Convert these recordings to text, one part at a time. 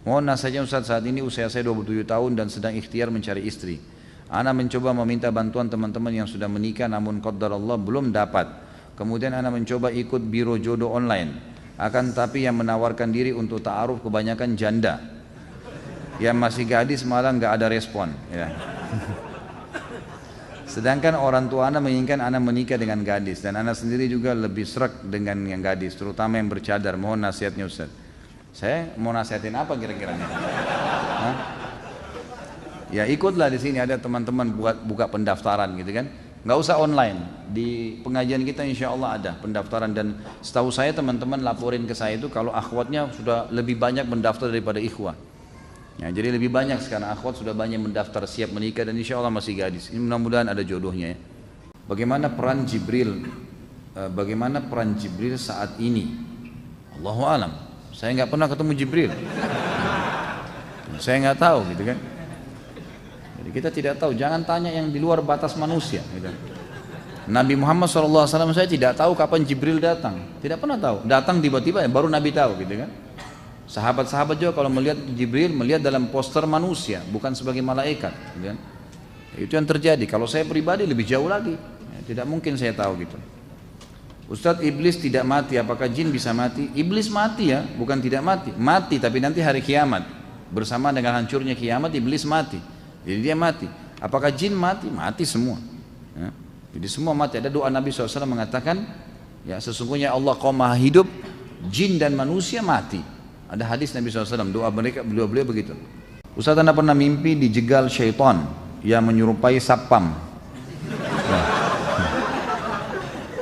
Mohon nasihatnya Ustaz, saat ini usia saya 27 tahun dan sedang ikhtiar mencari istri. Ana mencoba meminta bantuan teman-teman yang sudah menikah namun qaddar Allah belum dapat. Kemudian ana mencoba ikut biro jodoh online. Akan tapi yang menawarkan diri untuk ta'aruf kebanyakan janda. Yang masih gadis malah nggak ada respon. Ya. Sedangkan orang tua ana menginginkan ana menikah dengan gadis dan ana sendiri juga lebih srek dengan yang gadis, terutama yang bercadar. Mohon nasihatnya Ustaz. Saya mau nasihatin apa kira-kira nih? Hah? Ya ikutlah di sini ada teman-teman buka pendaftaran gitu kan. Nggak usah online. Di pengajian kita insya Allah ada pendaftaran dan setahu saya teman-teman laporin ke saya itu kalau akhwatnya sudah lebih banyak mendaftar daripada ikhwah. Ya, jadi lebih banyak sekarang akhwat sudah banyak mendaftar siap menikah dan insya Allah masih gadis. Ini mudah-mudahan ada jodohnya ya. Bagaimana peran Jibril? Bagaimana peran Jibril saat ini? Allahu alam. Saya nggak pernah ketemu Jibril. Saya nggak tahu gitu kan. Jadi kita tidak tahu. Jangan tanya yang di luar batas manusia. Gitu. Nabi Muhammad SAW saya tidak tahu kapan Jibril datang. Tidak pernah tahu. Datang tiba-tiba ya baru Nabi tahu gitu kan. Sahabat-sahabat juga kalau melihat Jibril melihat dalam poster manusia bukan sebagai malaikat gitu kan? Itu yang terjadi. Kalau saya pribadi lebih jauh lagi ya, tidak mungkin saya tahu gitu. Ustadz, iblis tidak mati, apakah jin bisa mati? Iblis mati ya, bukan tidak mati. Mati tapi nanti hari kiamat bersama dengan hancurnya kiamat iblis mati. Jadi dia mati. Apakah jin mati? Mati semua ya. Jadi semua mati. Ada doa Nabi SAW mengatakan ya sesungguhnya Allah Qaum Maha hidup, jin dan manusia mati. Ada hadis Nabi SAW, doa mereka, beliau begitu. Ustaz, anda pernah mimpi dijegal syaitan yang menyerupai sapam.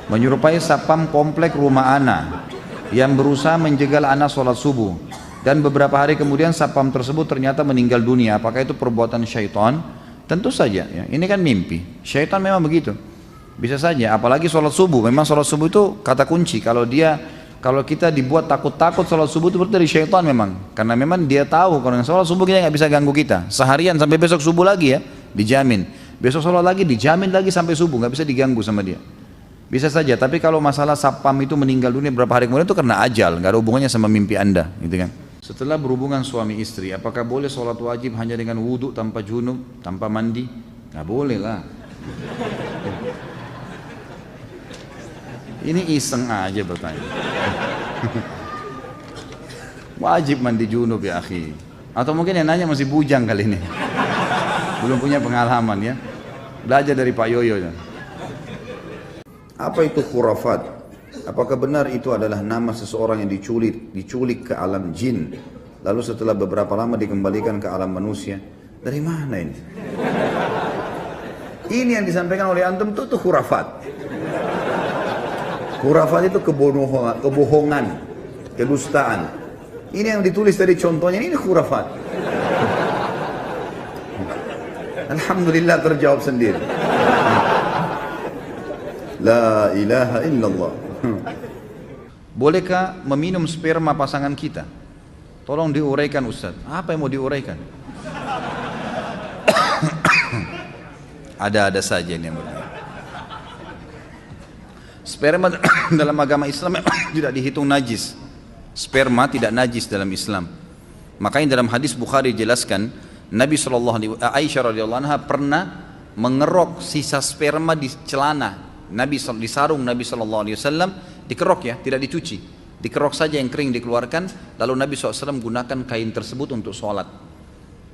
Menyerupai sapam komplek rumah ana yang berusaha menjegal ana sholat subuh. Dan beberapa hari kemudian sapam tersebut ternyata meninggal dunia. Apakah itu perbuatan syaitan? Tentu saja, ya. Ini kan mimpi. Syaitan memang begitu. Bisa saja, apalagi sholat subuh. Memang sholat subuh itu kata kunci. Kalau kita dibuat takut-takut sholat subuh itu berarti dari syaitan memang. Karena memang dia tahu kalau sholat subuh kita nggak bisa ganggu kita. Seharian sampai besok subuh lagi ya, dijamin. Besok sholat lagi, dijamin lagi sampai subuh, nggak bisa diganggu sama dia. Bisa saja, tapi kalau masalah sapam itu meninggal dunia beberapa hari kemudian itu karena ajal, nggak ada hubungannya sama mimpi anda, gitu kan. Setelah berhubungan suami istri, apakah boleh sholat wajib hanya dengan wudhu tanpa junub, tanpa mandi? Nggak boleh lah. Ini iseng aja bertanya. Wajib mandi junub ya akhi. Atau mungkin yang nanya masih bujang kali ini. Belum punya pengalaman ya. Belajar dari Pak Yoyo ya. Apa itu khurafat? Apakah benar itu adalah nama seseorang yang diculik ke alam jin, lalu setelah beberapa lama dikembalikan ke alam manusia? Dari mana ini? Ini yang disampaikan oleh antum itu khurafat. Khurafat itu kebohongan, kedustaan. Ini yang ditulis dari contohnya, ini khurafat. Alhamdulillah terjawab sendiri. La ilaha illallah. Bolehkah meminum sperma pasangan kita? Tolong diuraikan Ustaz. Apa yang mau diuraikan? Ada-ada saja ini yang bertanya. Sperma dalam agama Islam tidak dihitung najis. Sperma tidak najis dalam Islam. Makanya dalam hadis Bukhari dijelaskan, Aisyah radhiyallahu anha pernah mengerok sisa sperma di celana Nabi, di sarung Nabi SAW, dikerok ya, tidak dicuci, dikerok saja yang kering dikeluarkan, lalu Nabi SAW gunakan kain tersebut untuk sholat.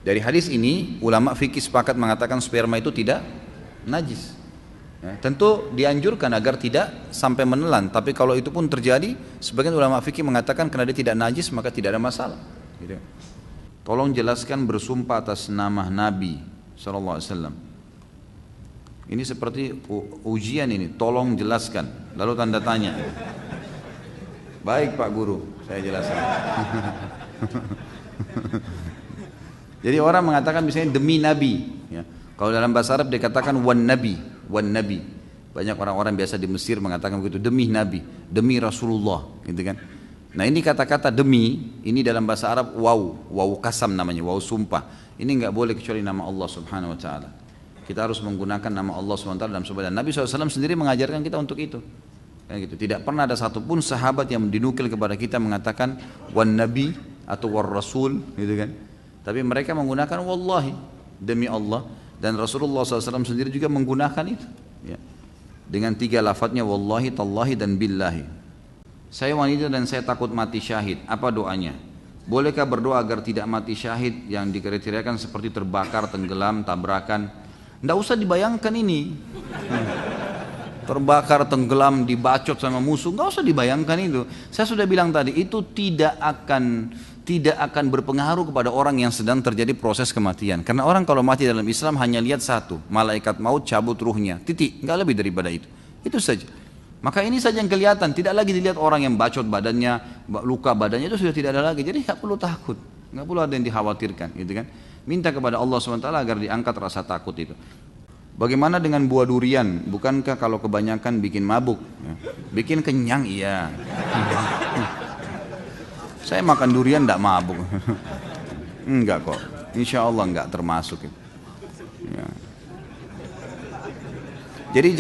Dari hadis ini ulama fikih sepakat mengatakan sperma itu tidak najis ya, tentu dianjurkan agar tidak sampai menelan, tapi kalau itu pun terjadi sebagian ulama fikih mengatakan karena dia tidak najis maka tidak ada masalah gitu. Tolong jelaskan bersumpah atas nama Nabi SAW. Ini seperti ujian ini, tolong jelaskan, lalu tanda tanya. Baik Pak Guru, saya jelaskan. Jadi orang mengatakan misalnya demi Nabi ya. Kalau dalam bahasa Arab dikatakan wan Nabi. Banyak orang-orang biasa di Mesir mengatakan begitu, demi Nabi, demi Rasulullah gitu kan. Nah ini kata-kata demi, ini dalam bahasa Arab waw kasam namanya, waw sumpah. Ini nggak boleh kecuali nama Allah Subhanahu Wa Taala. Kita harus menggunakan nama Allah SWT dalam sebuah, dan Nabi SAW sendiri mengajarkan kita untuk itu. Kayak gitu. Tidak pernah ada satupun sahabat yang dinukil kepada kita mengatakan wan Nabi atau war rasul, gitu kan. Tapi mereka menggunakan wallahi, demi Allah, dan Rasulullah SAW sendiri juga menggunakan itu, ya. Dengan 3 lafadznya wallahi, tallahi, dan billahi. Saya wanita dan saya takut mati syahid, apa doanya? Bolehkah berdoa agar tidak mati syahid yang dikriteriakan seperti terbakar, tenggelam, tabrakan? Nggak usah dibayangkan ini. Terbakar, tenggelam, dibacot sama musuh, nggak usah dibayangkan itu. Saya sudah bilang tadi, itu tidak akan berpengaruh kepada orang yang sedang terjadi proses kematian. Karena orang kalau mati dalam Islam hanya lihat satu, malaikat maut cabut ruhnya, titik, nggak lebih daripada itu. Itu saja. Maka ini saja yang kelihatan, tidak lagi dilihat orang yang bacot badannya, luka badannya, itu sudah tidak ada lagi. Jadi nggak perlu takut, nggak perlu ada yang dikhawatirkan, gitu kan? Minta kepada Allah SWT agar diangkat rasa takut itu. Bagaimana dengan buah durian? Bukankah kalau kebanyakan bikin mabuk? Ya. Bikin kenyang, iya. Saya makan durian tidak mabuk. Enggak kok, insya Allah enggak termasuk. Ya. Jadi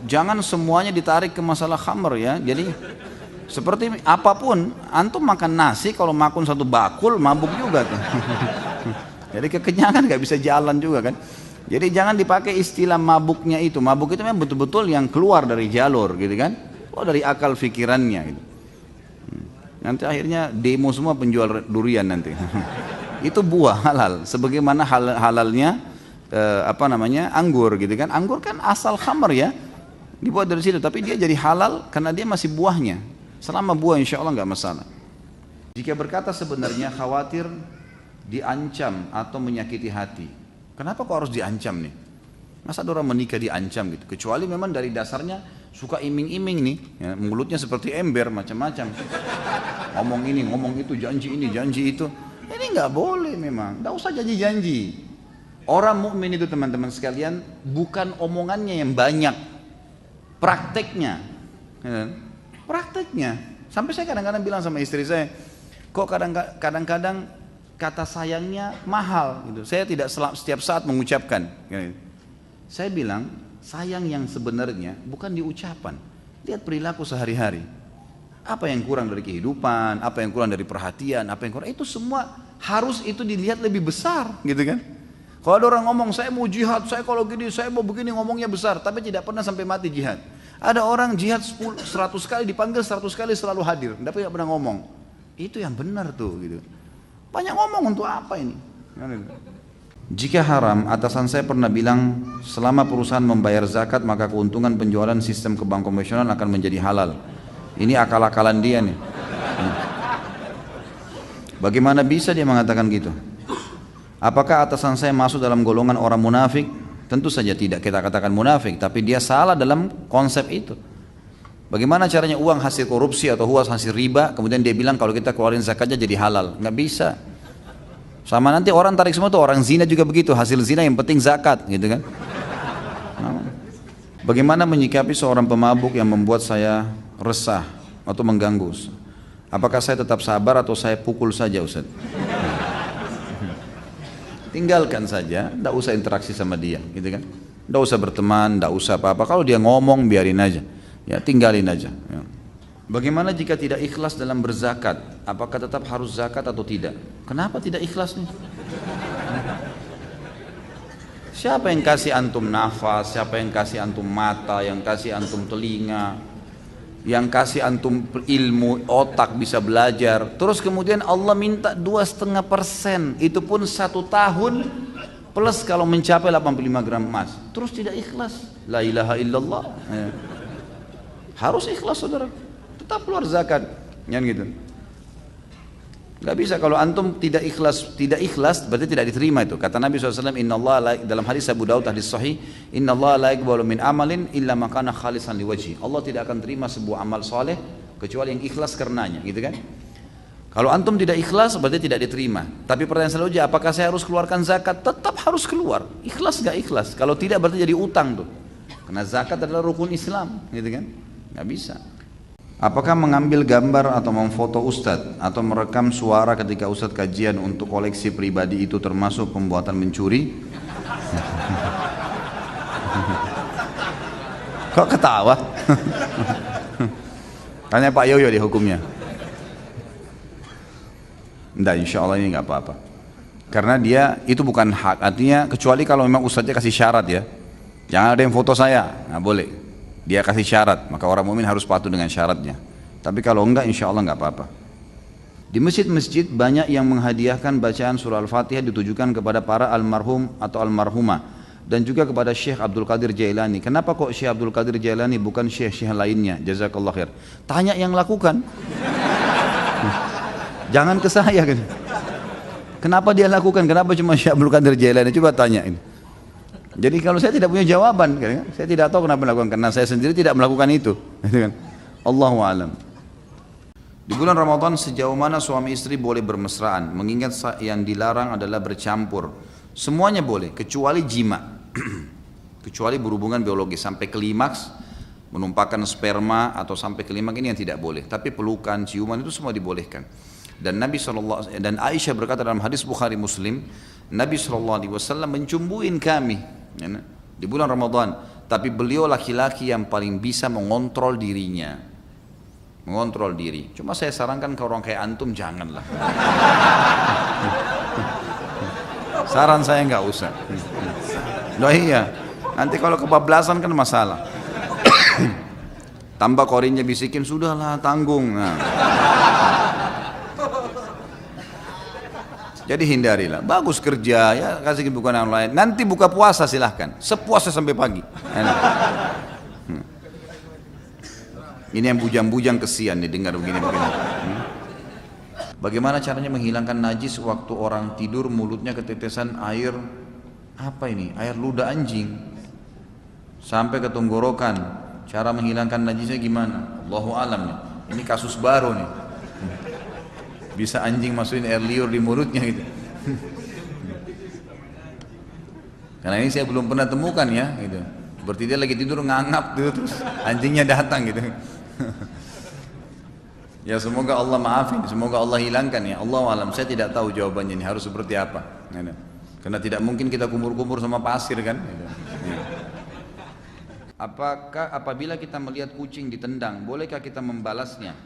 jangan semuanya ditarik ke masalah khamr, ya. Jadi seperti apapun, antum makan nasi kalau makan 1 bakul mabuk juga tuh. Jadi kekenyangan nggak bisa jalan juga kan. Jadi jangan dipakai istilah mabuknya itu. Mabuk itu memang betul-betul yang keluar dari jalur, gitu kan. Oh, dari akal pikirannya gitu. Nanti akhirnya demo semua penjual durian nanti. Itu buah halal, sebagaimana halalnya anggur, gitu kan. Anggur kan asal khamr, ya, dibuat dari situ, tapi dia jadi halal karena dia masih buahnya. Selama buah insya Allah nggak masalah. Jika berkata sebenarnya khawatir diancam atau menyakiti hati, kenapa kok harus diancam nih? Masa ada orang menikah diancam gitu? Kecuali memang dari dasarnya suka iming-iming nih, ya, mulutnya seperti ember, macam-macam. Ngomong ini, ngomong itu, janji ini, janji itu. Ini nggak boleh memang, nggak usah janji-janji. Orang mukmin itu teman-teman sekalian bukan omongannya yang banyak, prakteknya, ya, prakteknya. Sampai saya kadang-kadang bilang sama istri saya, kok kadang-kadang kata sayangnya mahal gitu. Saya tidak setiap saat mengucapkan. Gitu. Saya bilang sayang yang sebenarnya bukan di ucapan, lihat perilaku sehari-hari. Apa yang kurang dari kehidupan, apa yang kurang dari perhatian, apa yang kurang, itu semua harus itu dilihat lebih besar, gitu kan. Kalau ada orang ngomong saya mau jihad, saya kalau gini, saya mau begini, ngomongnya besar, tapi tidak pernah sampai mati jihad. Ada orang jihad 100 kali, dipanggil 100 kali selalu hadir, tapi tidak pernah ngomong. Itu yang benar tuh, gitu. Banyak ngomong untuk apa ini? Jika haram, atasan saya pernah bilang selama perusahaan membayar zakat maka keuntungan penjualan sistem ke bank konvensional akan menjadi halal. Ini akal-akalan dia nih. Bagaimana bisa dia mengatakan gitu? Apakah atasan saya masuk dalam golongan orang munafik? Tentu saja tidak kita katakan munafik, tapi dia salah dalam konsep itu. Bagaimana caranya uang hasil korupsi atau uang hasil riba, kemudian dia bilang kalau kita keluarin zakatnya jadi halal? Nggak bisa. Sama nanti orang tarik semua tuh, orang zina juga begitu, hasil zina yang penting zakat, gitu kan? Bagaimana menyikapi seorang pemabuk yang membuat saya resah atau mengganggu? Apakah saya tetap sabar atau saya pukul saja, Ustaz? Tinggalkan saja, tidak usah interaksi sama dia, gitu kan? Tidak usah berteman, tidak usah apa-apa. Kalau dia ngomong, biarin aja, ya tinggalin aja. Ya. Bagaimana jika tidak ikhlas dalam berzakat? Apakah tetap harus zakat atau tidak? Kenapa tidak ikhlas nih? Siapa yang kasih antum nafas? Siapa yang kasih antum mata? Yang kasih antum telinga? Yang kasih antum ilmu, otak bisa belajar. Terus kemudian Allah minta 2,5%, itu pun 1 tahun plus kalau mencapai 85 gram emas. Terus tidak ikhlas. La ilaha illallah. Ya. Harus ikhlas saudara. Tetap keluar zakat. Yang gitu. Gak bisa kalau antum tidak ikhlas berarti tidak diterima itu. Kata Nabi SAW, Inna Allah dalam hadis Abu Daud hadis sahih, Inna Allah la yaqbalu min amalin illa ma kana khalisan liwajhi. Allah tidak akan terima sebuah amal soleh kecuali yang ikhlas karenanya, gitu kan? Kalau antum tidak ikhlas berarti tidak diterima. Tapi pertanyaan selanjutnya, apakah saya harus keluarkan zakat? Tetap harus keluar. Ikhlas gak ikhlas? Kalau tidak berarti jadi utang tuh. Karena zakat adalah rukun Islam, gitu kan? Gak bisa. Apakah mengambil gambar atau memfoto ustadz atau merekam suara ketika ustadz kajian untuk koleksi pribadi itu termasuk pembuatan mencuri? Kok ketawa? Tanya Pak Yoyo di hukumnya. Enggak, insya Allah ini nggak apa-apa. Karena dia itu bukan hak, artinya kecuali kalau memang ustadznya kasih syarat ya. Jangan ada yang foto saya, nggak boleh. Dia kasih syarat, maka orang mukmin harus patuh dengan syaratnya. Tapi kalau enggak, insya Allah nggak apa-apa. Di masjid-masjid banyak yang menghadiahkan bacaan surah Al-Fatihah ditujukan kepada para almarhum atau almarhumah dan juga kepada Syekh Abdul Qadir Jailani. Kenapa kok Syekh Abdul Qadir Jailani bukan syekh-syekh lainnya? Jazakallah khair. Tanya yang lakukan. Jangan ke saya kan. Kenapa dia lakukan? Kenapa cuma Syekh Abdul Qadir Jailani? Coba tanya ini. Jadi kalau saya tidak punya jawaban, kan? Saya tidak tahu kenapa melakukan, karena saya sendiri tidak melakukan itu. Allahu a'lam. Di bulan Ramadan sejauh mana suami istri boleh bermesraan? Mengingat yang dilarang adalah bercampur. Semuanya boleh kecuali jima. Kecuali berhubungan biologis sampai klimaks, menumpahkan sperma atau sampai klimaks ini yang tidak boleh. Tapi pelukan, ciuman itu semua dibolehkan. Dan Nabi SAW dan Aisyah berkata dalam hadis Bukhari Muslim, Nabi SAW mencumbuin kami di bulan Ramadan. Tapi beliau laki-laki yang paling bisa mengontrol dirinya. Mengontrol diri. Cuma saya sarankan ke orang kayak antum janganlah. Saran saya nggak usah. Nah iya, nanti kalau kebablasan kan masalah. Tambah korinnya bisikin, sudahlah tanggung. Nah. Jadi hindarilah. Bagus kerja ya, kasih kesibukan yang lain. Nanti buka puasa silahkan. Sepuasnya sampai pagi. Enak. Ini yang bujang-bujang kesian nih dengar begini-begini. Bagaimana caranya menghilangkan najis waktu orang tidur mulutnya ketetesan air apa ini? Air ludah anjing sampai ke tenggorokan. Cara menghilangkan najisnya gimana? Allahu alam nih. Ini kasus baru nih. Bisa anjing masukin air liur di mulutnya gitu. Karena ini saya belum pernah temukan ya gitu. Seperti dia lagi tidur ngangap gitu terus anjingnya datang gitu. Ya semoga Allah maafin, semoga Allah hilangkan ya. Allahu alam, saya tidak tahu jawabannya ini harus seperti apa. Karena tidak mungkin kita kumur-kumur sama pasir kan. Apakah apabila kita melihat kucing ditendang, bolehkah kita membalasnya?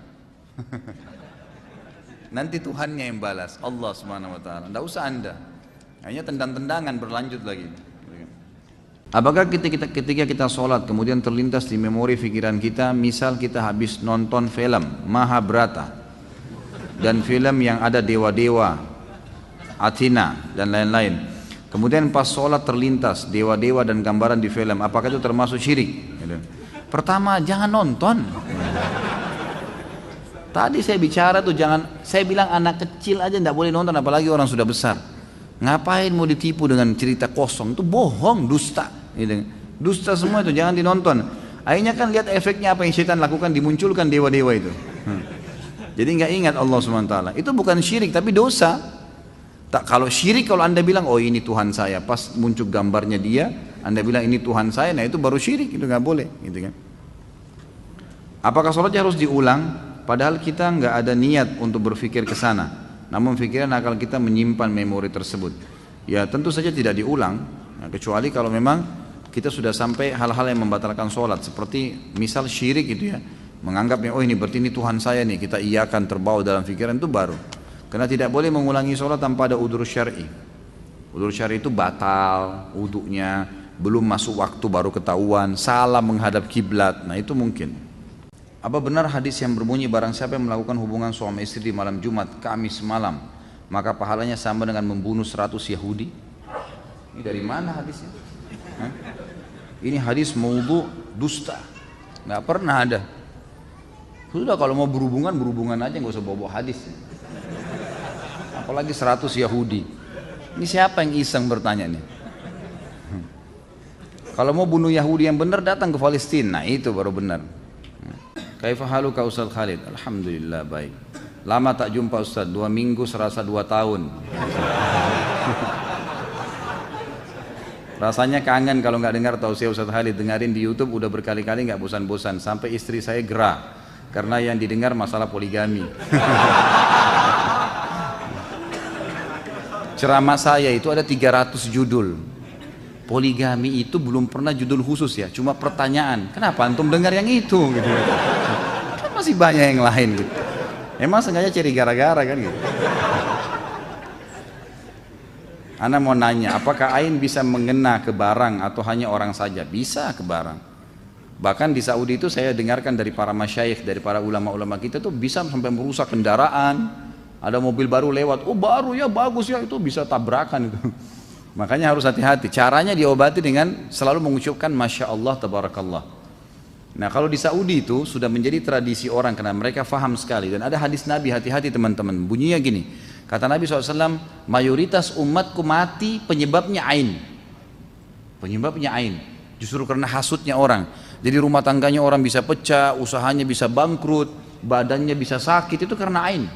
Nanti Tuhannya yang balas, Allah Subhanahu wa taala. Enggak usah Anda. Hanya tendang-tendangan berlanjut lagi. Apakah ketika kita sholat kemudian terlintas di memori pikiran kita, misal kita habis nonton film Mahabharata dan film yang ada dewa-dewa, Athena dan lain-lain, kemudian pas sholat terlintas dewa-dewa dan gambaran di film, apakah itu termasuk syirik? Pertama, jangan nonton. Tadi saya bicara tuh jangan, saya bilang anak kecil aja tidak boleh nonton, apalagi orang sudah besar. Ngapain mau ditipu dengan cerita kosong? Itu bohong, dusta. Dusta semua itu, jangan dinonton. Akhirnya kan lihat efeknya apa yang syaitan lakukan, dimunculkan dewa-dewa itu. Jadi nggak ingat Allah SWT. Itu bukan syirik tapi dosa. Tak, kalau syirik kalau Anda bilang oh ini Tuhan saya, pas muncul gambarnya dia, Anda bilang ini Tuhan saya, nah itu baru syirik, itu nggak boleh, gitu kan. Apakah sholatnya harus diulang? Padahal kita nggak ada niat untuk berpikir ke sana. Namun pikiran akal kita menyimpan memori tersebut. Ya tentu saja tidak diulang, nah, kecuali kalau memang kita sudah sampai hal-hal yang membatalkan sholat, seperti misal syirik gitu ya, menganggapnya oh ini berarti ini Tuhan saya nih, kita iakan terbawa dalam pikiran, itu baru. Karena tidak boleh mengulangi sholat tanpa ada udzur syar'i. Udzur syar'i itu batal wudunya, belum masuk waktu baru ketahuan, salah menghadap kiblat, nah itu mungkin. Apa benar hadis yang berbunyi barang siapa yang melakukan hubungan suami istri di malam Jumat, Kamis malam, maka pahalanya sama dengan membunuh 100 Yahudi? Ini dari mana hadisnya? Hah? Ini hadis maudhu, dusta, nggak pernah ada. Sudah kalau mau berhubungan aja, nggak usah bawa hadis. Apalagi 100 Yahudi. Ini siapa yang iseng bertanya nih? Kalau mau bunuh Yahudi yang benar datang ke Palestina, nah itu baru benar. Kaifa haluka Ustaz Khalid? Alhamdulillah baik. Lama tak jumpa Ustaz, 2 minggu serasa 2 tahun. Rasanya kangen kalau nggak dengar tausiah Ustaz Khalid. Dengarin di YouTube udah berkali-kali nggak bosan-bosan. Sampai istri saya gerah karena yang didengar masalah poligami. Ceramah saya itu ada 300 judul. Poligami itu belum pernah judul khusus ya, cuma pertanyaan. Kenapa antum dengar yang itu? Gitu. Kan masih banyak yang lain gitu. Emang sengaja cari gara-gara kan gitu. Ana mau nanya, apakah ain bisa mengena ke barang atau hanya orang saja? Bisa ke barang. Bahkan di Saudi itu saya dengarkan dari para masyayikh, dari para ulama-ulama kita tuh bisa sampai merusak kendaraan. Ada mobil baru lewat, oh baru ya, bagus ya, itu bisa tabrakan itu. Makanya harus hati-hati. Caranya diobati dengan selalu mengucapkan Masya Allah, Tabarakallah. Nah kalau di Saudi itu sudah menjadi tradisi orang karena mereka faham sekali. Dan ada hadis Nabi, hati-hati teman-teman. Bunyinya gini, kata Nabi SAW, mayoritas umatku mati penyebabnya ain. Penyebabnya ain. Justru karena hasutnya orang. Jadi rumah tangganya orang bisa pecah, usahanya bisa bangkrut, badannya bisa sakit, itu karena ain.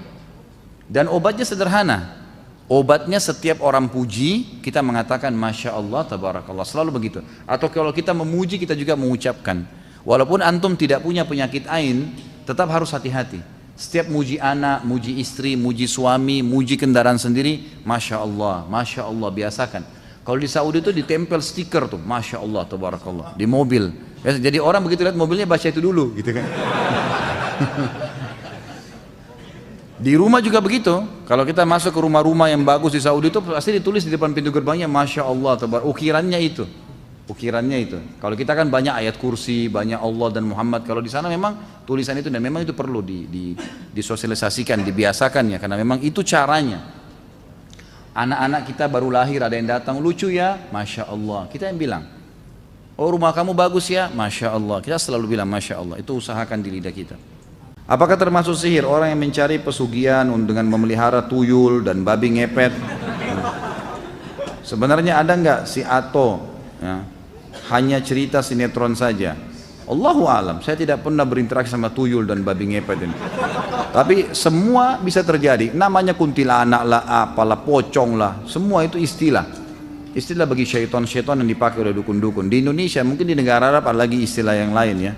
Dan obatnya sederhana. Obatnya setiap orang puji, kita mengatakan Masya Allah, Tabarakallah. Selalu begitu. Atau kalau kita memuji, kita juga mengucapkan. Walaupun antum tidak punya penyakit ain, tetap harus hati-hati. Setiap muji anak, muji istri, muji suami, muji kendaraan sendiri, Masya Allah, biasakan. Kalau di Saudi itu ditempel stiker tuh, Masya Allah, Tabarakallah, di mobil. Jadi orang begitu lihat mobilnya baca itu dulu, gitu kan. Di rumah juga begitu. Kalau kita masuk ke rumah-rumah yang bagus di Saudi itu pasti ditulis di depan pintu gerbangnya Masya Allah, ukirannya itu. Ukirannya itu. Kalau kita kan banyak ayat kursi, banyak Allah dan Muhammad. Kalau di sana memang tulisan itu dan memang itu perlu disosialisasikan, dibiasakan ya, karena memang itu caranya. Anak-anak kita baru lahir ada yang datang lucu ya, Masya Allah. Kita yang bilang, oh rumah kamu bagus ya, Masya Allah. Kita selalu bilang Masya Allah. Itu usahakan di lidah kita. Apakah termasuk sihir orang yang mencari pesugihan dengan memelihara tuyul dan babi ngepet? Sebenarnya ada nggak si Ato? Ya, hanya cerita sinetron saja. Allahu alam, saya tidak pernah berinteraksi sama tuyul dan babi ngepet ini. Tapi semua bisa terjadi. Namanya kuntilanak lah, apalah, pocong lah, semua itu istilah. Istilah bagi syaitan-syaitan yang dipakai oleh dukun-dukun. Di Indonesia, mungkin di negara Arab ada lagi istilah yang lain ya.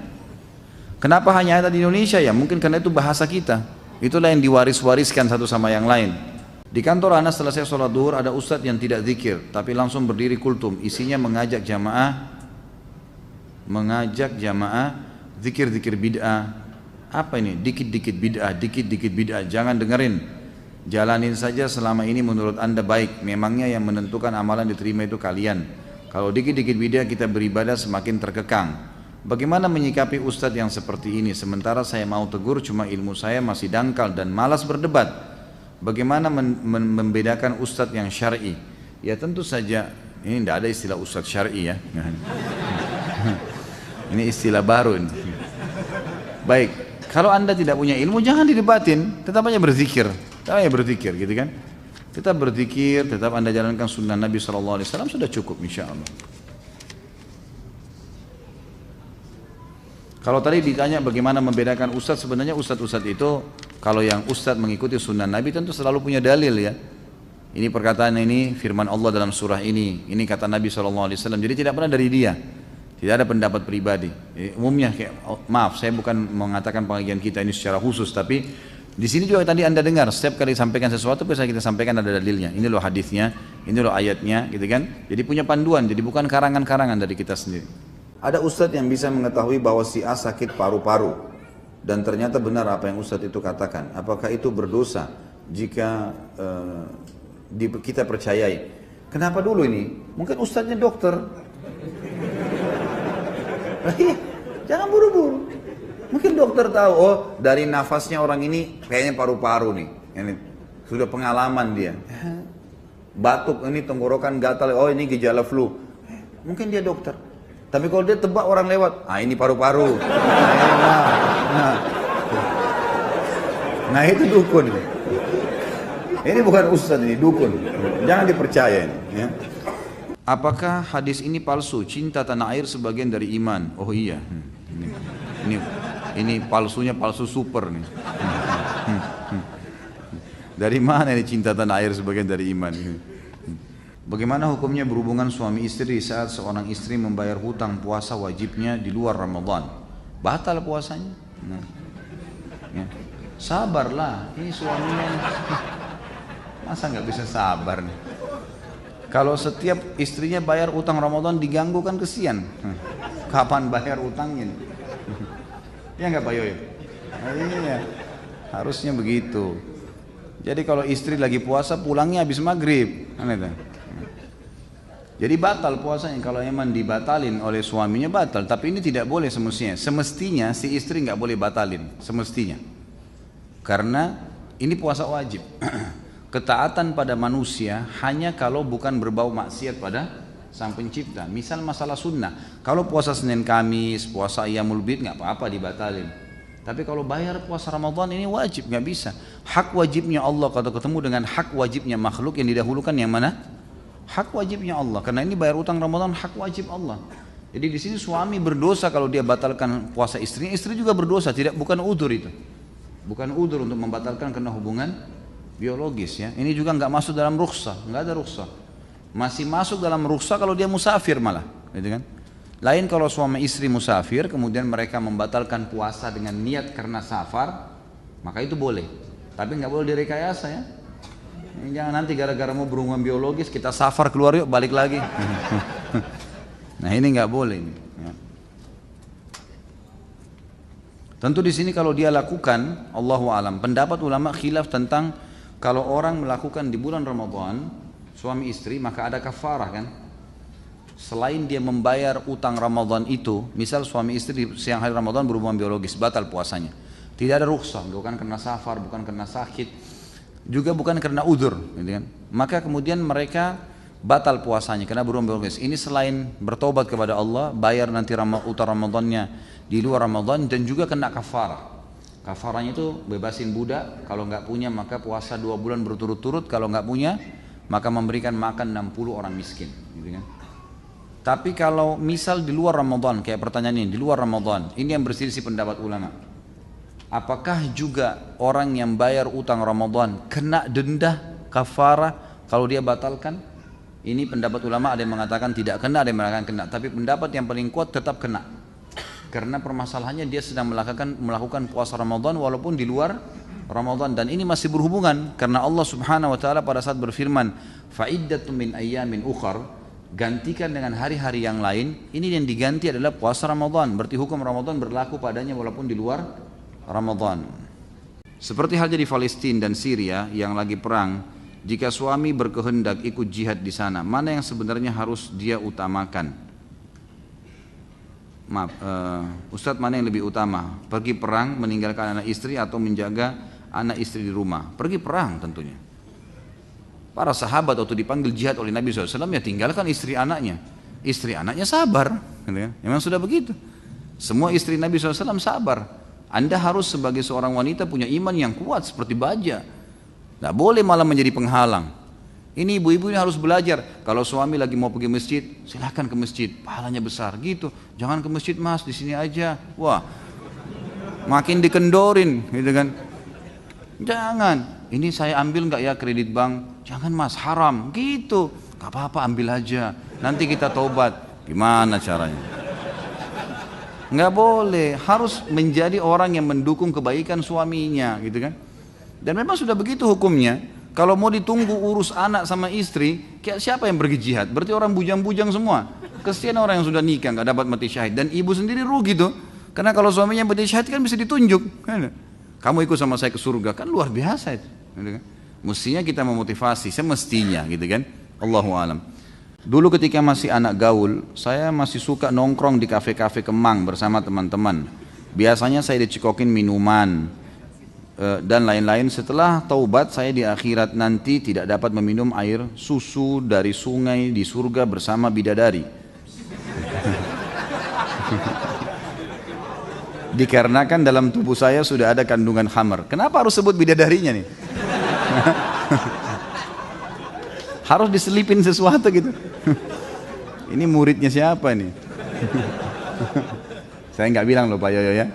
Kenapa hanya ada di Indonesia ya? Mungkin karena itu bahasa kita. Itulah yang diwaris-wariskan satu sama yang lain. Di kantor anak selesai sholat duhur ada ustadz yang tidak zikir, tapi langsung berdiri kultum. Isinya mengajak jamaah zikir-zikir bid'ah. Apa ini? Dikit-dikit bid'ah, dikit-dikit bid'ah. Jangan dengerin. Jalanin saja selama ini menurut anda baik. Memangnya yang menentukan amalan diterima itu kalian. Kalau dikit-dikit bid'ah kita beribadah semakin terkekang. Bagaimana menyikapi ustadz yang seperti ini? Sementara saya mau tegur, cuma ilmu saya masih dangkal dan malas berdebat. Bagaimana membedakan ustadz yang syar'i? Ya tentu saja, ini tidak ada istilah ustadz syar'i ya. Ini istilah baru ini. Baik, kalau anda tidak punya ilmu jangan didebatin, tetap aja berzikir. Tetap aja berzikir gitu kan. Tetap berzikir, tetap anda jalankan sunnah Nabi SAW, sudah cukup insya Allah. Kalau tadi ditanya bagaimana membedakan ustadz, sebenarnya ustadz-ustadz itu kalau yang ustadz mengikuti sunnah Nabi tentu selalu punya dalil ya. Ini perkataan ini firman Allah dalam surah ini kata Nabi SAW. Jadi tidak pernah dari dia, tidak ada pendapat pribadi. Umumnya maaf, saya bukan mengatakan pengajian kita ini secara khusus, tapi di sini juga tadi anda dengar setiap kali sampaikan sesuatu bisa kita sampaikan ada dalilnya. Ini loh hadisnya, ini loh ayatnya, gitu kan? Jadi punya panduan, jadi bukan karangan-karangan dari kita sendiri. Ada ustadz yang bisa mengetahui bahwa si A sakit paru-paru dan ternyata benar apa yang ustadz itu katakan. Apakah itu berdosa jika kita percayai? Kenapa dulu ini? Mungkin ustadznya dokter. Jangan buru-buru. Mungkin dokter tahu, oh dari nafasnya orang ini kayaknya paru-paru nih. Ini sudah pengalaman dia. Batuk ini tenggorokan gatal, oh ini gejala flu. Mungkin dia dokter. Tapi kalau dia tebak orang lewat, ini paru-paru. Nah itu dukun. Ini bukan ustadz, ini dukun. Jangan dipercaya ini. Ya. Apakah hadis ini palsu? Cinta tanah air sebagian dari iman. Oh iya. Ini palsunya palsu super nih. Dari mana ini cinta tanah air sebagian dari iman? Bagaimana hukumnya berhubungan suami istri saat seorang istri membayar hutang puasa wajibnya di luar Ramadan? Batal puasanya. Ya. Sabarlah, ini suaminya. Masa nggak bisa sabar nih? Kalau setiap istrinya bayar utang Ramadan diganggu kan kesian. Kapan bayar utangnya? Ya nggak Pak Yoyo? Iya, harusnya begitu. Jadi kalau istri lagi puasa pulangnya habis maghrib, kan itu. Jadi batal puasanya kalau memang dibatalin oleh suaminya batal. Tapi ini tidak boleh semestinya. Semestinya si istri nggak boleh batalin, semestinya. Karena ini puasa wajib. Ketaatan pada manusia hanya kalau bukan berbau maksiat pada Sang Pencipta. Misal masalah sunnah, kalau puasa Senin Kamis, puasa Ayyamul Bid nggak apa-apa dibatalin. Tapi kalau bayar puasa Ramadan ini wajib, nggak bisa. Hak wajibnya Allah kalau ketemu dengan hak wajibnya makhluk, yang didahulukan yang mana? Hak wajibnya Allah. Karena ini bayar utang Ramadan hak wajib Allah. Jadi di sini suami berdosa kalau dia batalkan puasa istrinya, istri juga berdosa. Bukan udzur itu. Bukan udzur untuk membatalkan karena hubungan biologis ya. Ini juga nggak masuk dalam rukhsah, nggak ada rukhsah. Masih masuk dalam rukhsah kalau dia musafir malah, gitu kan? Lain kalau suami istri musafir, kemudian mereka membatalkan puasa dengan niat karena safar, maka itu boleh. Tapi nggak boleh direkayasa ya. Jangan nanti gara-gara mau berhubungan biologis kita safar keluar yuk balik lagi. Nah ini nggak boleh. Ya. Tentu di sini kalau dia lakukan, Allahu alam. Pendapat ulama khilaf tentang kalau orang melakukan di bulan Ramadan, suami istri, maka ada kafarah kan? Selain dia membayar utang Ramadan itu, misal suami istri di siang hari Ramadan berhubungan biologis, batal puasanya. Tidak ada rukhsah, bukan karena safar, bukan karena sakit, juga bukan karena udzur, gitu kan? Maka kemudian mereka batal puasanya karena berhubungan biologis. Ini selain bertobat kepada Allah, bayar nanti utang Ramadannya di luar Ramadan, dan juga kena kafarah. Kafarahnya itu bebasin budak, kalau nggak punya maka puasa 2 bulan berturut-turut, kalau nggak punya maka memberikan makan 60 orang miskin, gitu kan? Tapi kalau misal di luar Ramadan, kayak pertanyaan ini, di luar Ramadan, ini yang berselisih pendapat ulama. Apakah juga orang yang bayar utang Ramadan kena denda kafarah kalau dia batalkan? Ini pendapat ulama, ada yang mengatakan tidak kena, ada yang mengatakan kena. Tapi pendapat yang paling kuat tetap kena. Karena permasalahannya dia sedang melakukan puasa Ramadan walaupun di luar Ramadan, dan ini masih berhubungan karena Allah Subhanahu wa taala pada saat berfirman, "Fa'iddatun min ayyamin ukhar", gantikan dengan hari-hari yang lain. Ini yang diganti adalah puasa Ramadan. Berarti hukum Ramadan berlaku padanya walaupun di luar Ramadan. Seperti halnya di Palestina dan Syria yang lagi perang, jika suami berkehendak ikut jihad di sana, mana yang sebenarnya harus dia utamakan? Ustadz, mana yang lebih utama? Pergi perang meninggalkan anak istri atau menjaga anak istri di rumah? Pergi perang tentunya. Para sahabat waktu dipanggil jihad oleh Nabi SAW ya tinggalkan istri anaknya. Istri anaknya sabar, memang sudah begitu. Semua istri Nabi SAW sabar. Anda harus sebagai seorang wanita punya iman yang kuat seperti baja. Tidak boleh malah menjadi penghalang. Ini ibu-ibu ini harus belajar. Kalau suami lagi mau pergi masjid, silahkan ke masjid, pahalanya besar gitu. Jangan ke masjid mas, di sini aja. Wah, makin dikendorin, gitu kan? Jangan. Ini saya ambil nggak ya kredit bank? Jangan mas, haram. Gitu. Gak apa-apa, ambil aja. Nanti kita tobat. Gimana caranya? Nggak boleh. Harus menjadi orang yang mendukung kebaikan suaminya, gitu kan? Dan memang sudah begitu hukumnya. Kalau mau ditunggu urus anak sama istri, siapa yang pergi jihad? Berarti orang bujang-bujang semua. Kesian orang yang sudah nikah nggak dapat mati syahid, dan ibu sendiri rugi tuh. Karena kalau suaminya mati syahid kan bisa ditunjuk. Kamu ikut sama saya ke surga, kan luar biasa itu. Mestinya kita memotivasi, semestinya gitu kan. Allahu alam. Dulu ketika masih anak gaul, saya masih suka nongkrong di kafe-kafe Kemang bersama teman-teman. Biasanya saya dicekokin minuman dan lain-lain. Setelah taubat, saya di akhirat nanti tidak dapat meminum air susu dari sungai di surga bersama bidadari. Dikarenakan dalam tubuh saya sudah ada kandungan khamar. Kenapa harus sebut bidadarinya nih? Harus diselipin sesuatu gitu. Ini muridnya siapa nih? Saya nggak bilang loh Pak Yoyo ya.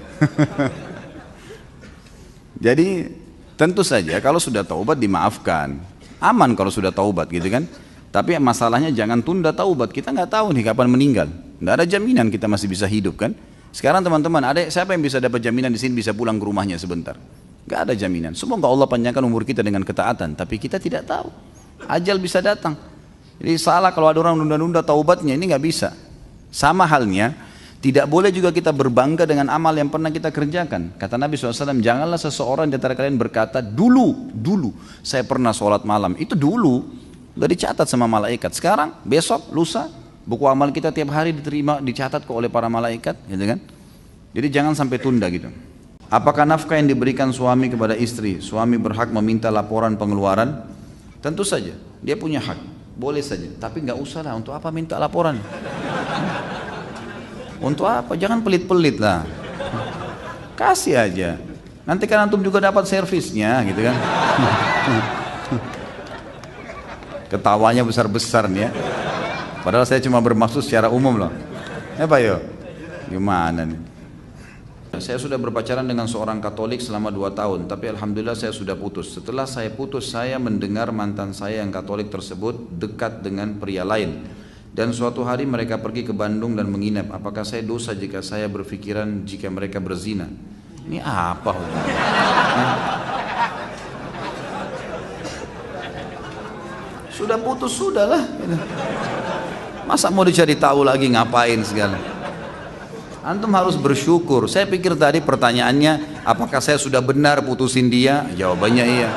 Jadi tentu saja kalau sudah taubat dimaafkan, aman kalau sudah taubat gitu kan. Tapi masalahnya jangan tunda taubat. Kita nggak tahu nih kapan meninggal. Nggak ada jaminan kita masih bisa hidup kan. Sekarang teman-teman, ada siapa yang bisa dapat jaminan di sini bisa pulang ke rumahnya sebentar? Nggak ada jaminan. Semoga Allah panjangkan umur kita dengan ketaatan. Tapi kita tidak tahu. Ajal bisa datang. Jadi salah kalau ada orang nunda-nunda taubatnya, ini nggak bisa. Sama halnya. Tidak boleh juga kita berbangga dengan amal yang pernah kita kerjakan. Kata Nabi SAW, janganlah seseorang di antara kalian berkata, dulu saya pernah sholat malam. Itu dulu. udah dicatat sama malaikat. Sekarang, besok, lusa, buku amal kita tiap hari diterima, dicatat kok oleh para malaikat, gitu kan? Jadi jangan sampai tunda gitu. Apakah nafkah yang diberikan suami kepada istri, suami berhak meminta laporan pengeluaran? Tentu saja, dia punya hak, boleh saja. Tapi nggak usah lah, untuk apa minta laporan? Untuk apa? Jangan pelit-pelit lah. Kasih aja. Nanti kan antum juga dapat servisnya, gitu kan? Ketawanya besar-besar nih ya. Padahal saya cuma bermaksud secara umum loh. Ya Pak Yo? Gimana nih? Saya sudah berpacaran dengan seorang Katolik selama 2 tahun, tapi alhamdulillah saya sudah putus. Setelah saya putus, saya mendengar mantan saya yang Katolik tersebut dekat dengan pria lain. Dan suatu hari mereka pergi ke Bandung dan menginap. Apakah saya dosa jika saya berpikiran jika mereka berzina? Ini apa? Sudah putus, sudahlah. Masa mau dicari tahu lagi ngapain segala? Antum harus bersyukur. Saya pikir tadi pertanyaannya, apakah saya sudah benar putusin dia? Jawabannya iya.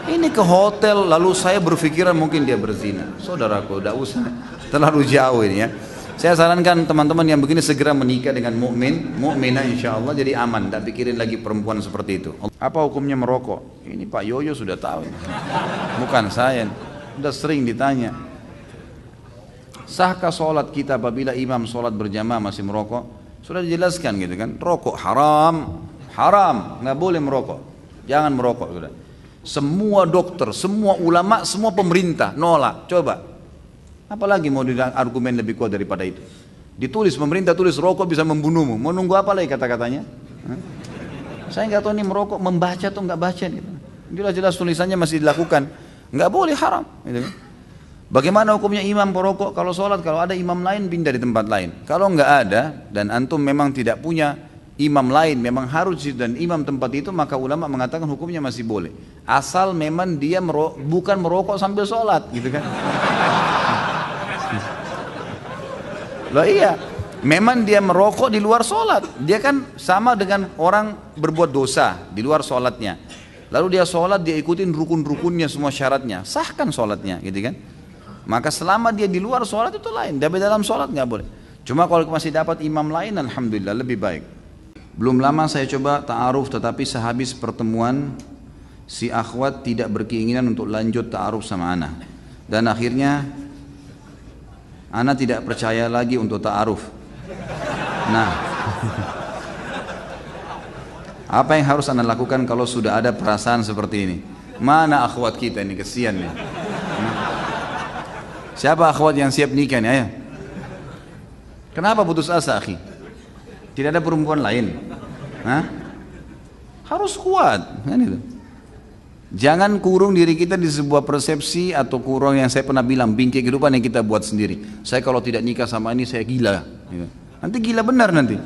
Ini ke hotel, lalu saya berpikiran mungkin dia berzina. Saudaraku, udah usah, terlalu jauh ini ya. Saya sarankan teman-teman yang begini segera menikah dengan mukminah insya Allah, jadi aman. Tidak pikirin lagi perempuan seperti itu. Apa hukumnya merokok? Ini Pak Yoyo sudah tahu. Bukan saya, sudah sering ditanya. Sahkah sholat kita apabila imam sholat berjamaah masih merokok? Sudah dijelaskan gitu kan. Rokok haram, haram, nggak boleh merokok. Jangan merokok sudah. Semua dokter, semua ulama, semua pemerintah nolak. Coba, apalagi mau argumen lebih kuat daripada itu? Ditulis, pemerintah tulis rokok bisa membunuhmu. Mau nunggu apa lagi kata-katanya? Saya nggak tahu nih merokok membaca atau nggak baca gitu. Jelas-jelas tulisannya masih dilakukan. Nggak boleh, haram. Gitu. Bagaimana hukumnya imam perokok? Kalau sholat, kalau ada imam lain pindah di tempat lain. Kalau nggak ada dan antum memang tidak punya imam lain, memang harus dan imam tempat itu, maka ulama mengatakan hukumnya masih boleh. Asal memang dia bukan merokok sambil sholat, gitu kan? Loh iya, memang dia merokok di luar sholat. Dia kan sama dengan orang berbuat dosa di luar sholatnya. Lalu dia sholat, dia ikutin rukun-rukunnya semua syaratnya, sahkan sholatnya, gitu kan? Maka selama dia di luar sholat itu lain, tapi dalam sholat nggak boleh. Cuma kalau masih dapat imam lain, alhamdulillah lebih baik. Belum lama saya coba ta'aruf, tetapi sehabis pertemuan si akhwat tidak berkeinginan untuk lanjut ta'aruf sama ana. Dan akhirnya ana tidak percaya lagi untuk ta'aruf. Nah, apa yang harus ana lakukan kalau sudah ada perasaan seperti ini? Mana akhwat kita ini, kesian nih. Siapa akhwat yang siap nikah nih? Ayo. Kenapa putus asa, akhi? Tidak ada perempuan lain. Hah? Harus kuat, kan itu. Jangan kurung diri kita di sebuah persepsi atau kurung yang saya pernah bilang, bingkai kehidupan yang kita buat sendiri. Saya kalau tidak nikah sama ini saya gila. Gitu. Nanti gila benar nanti.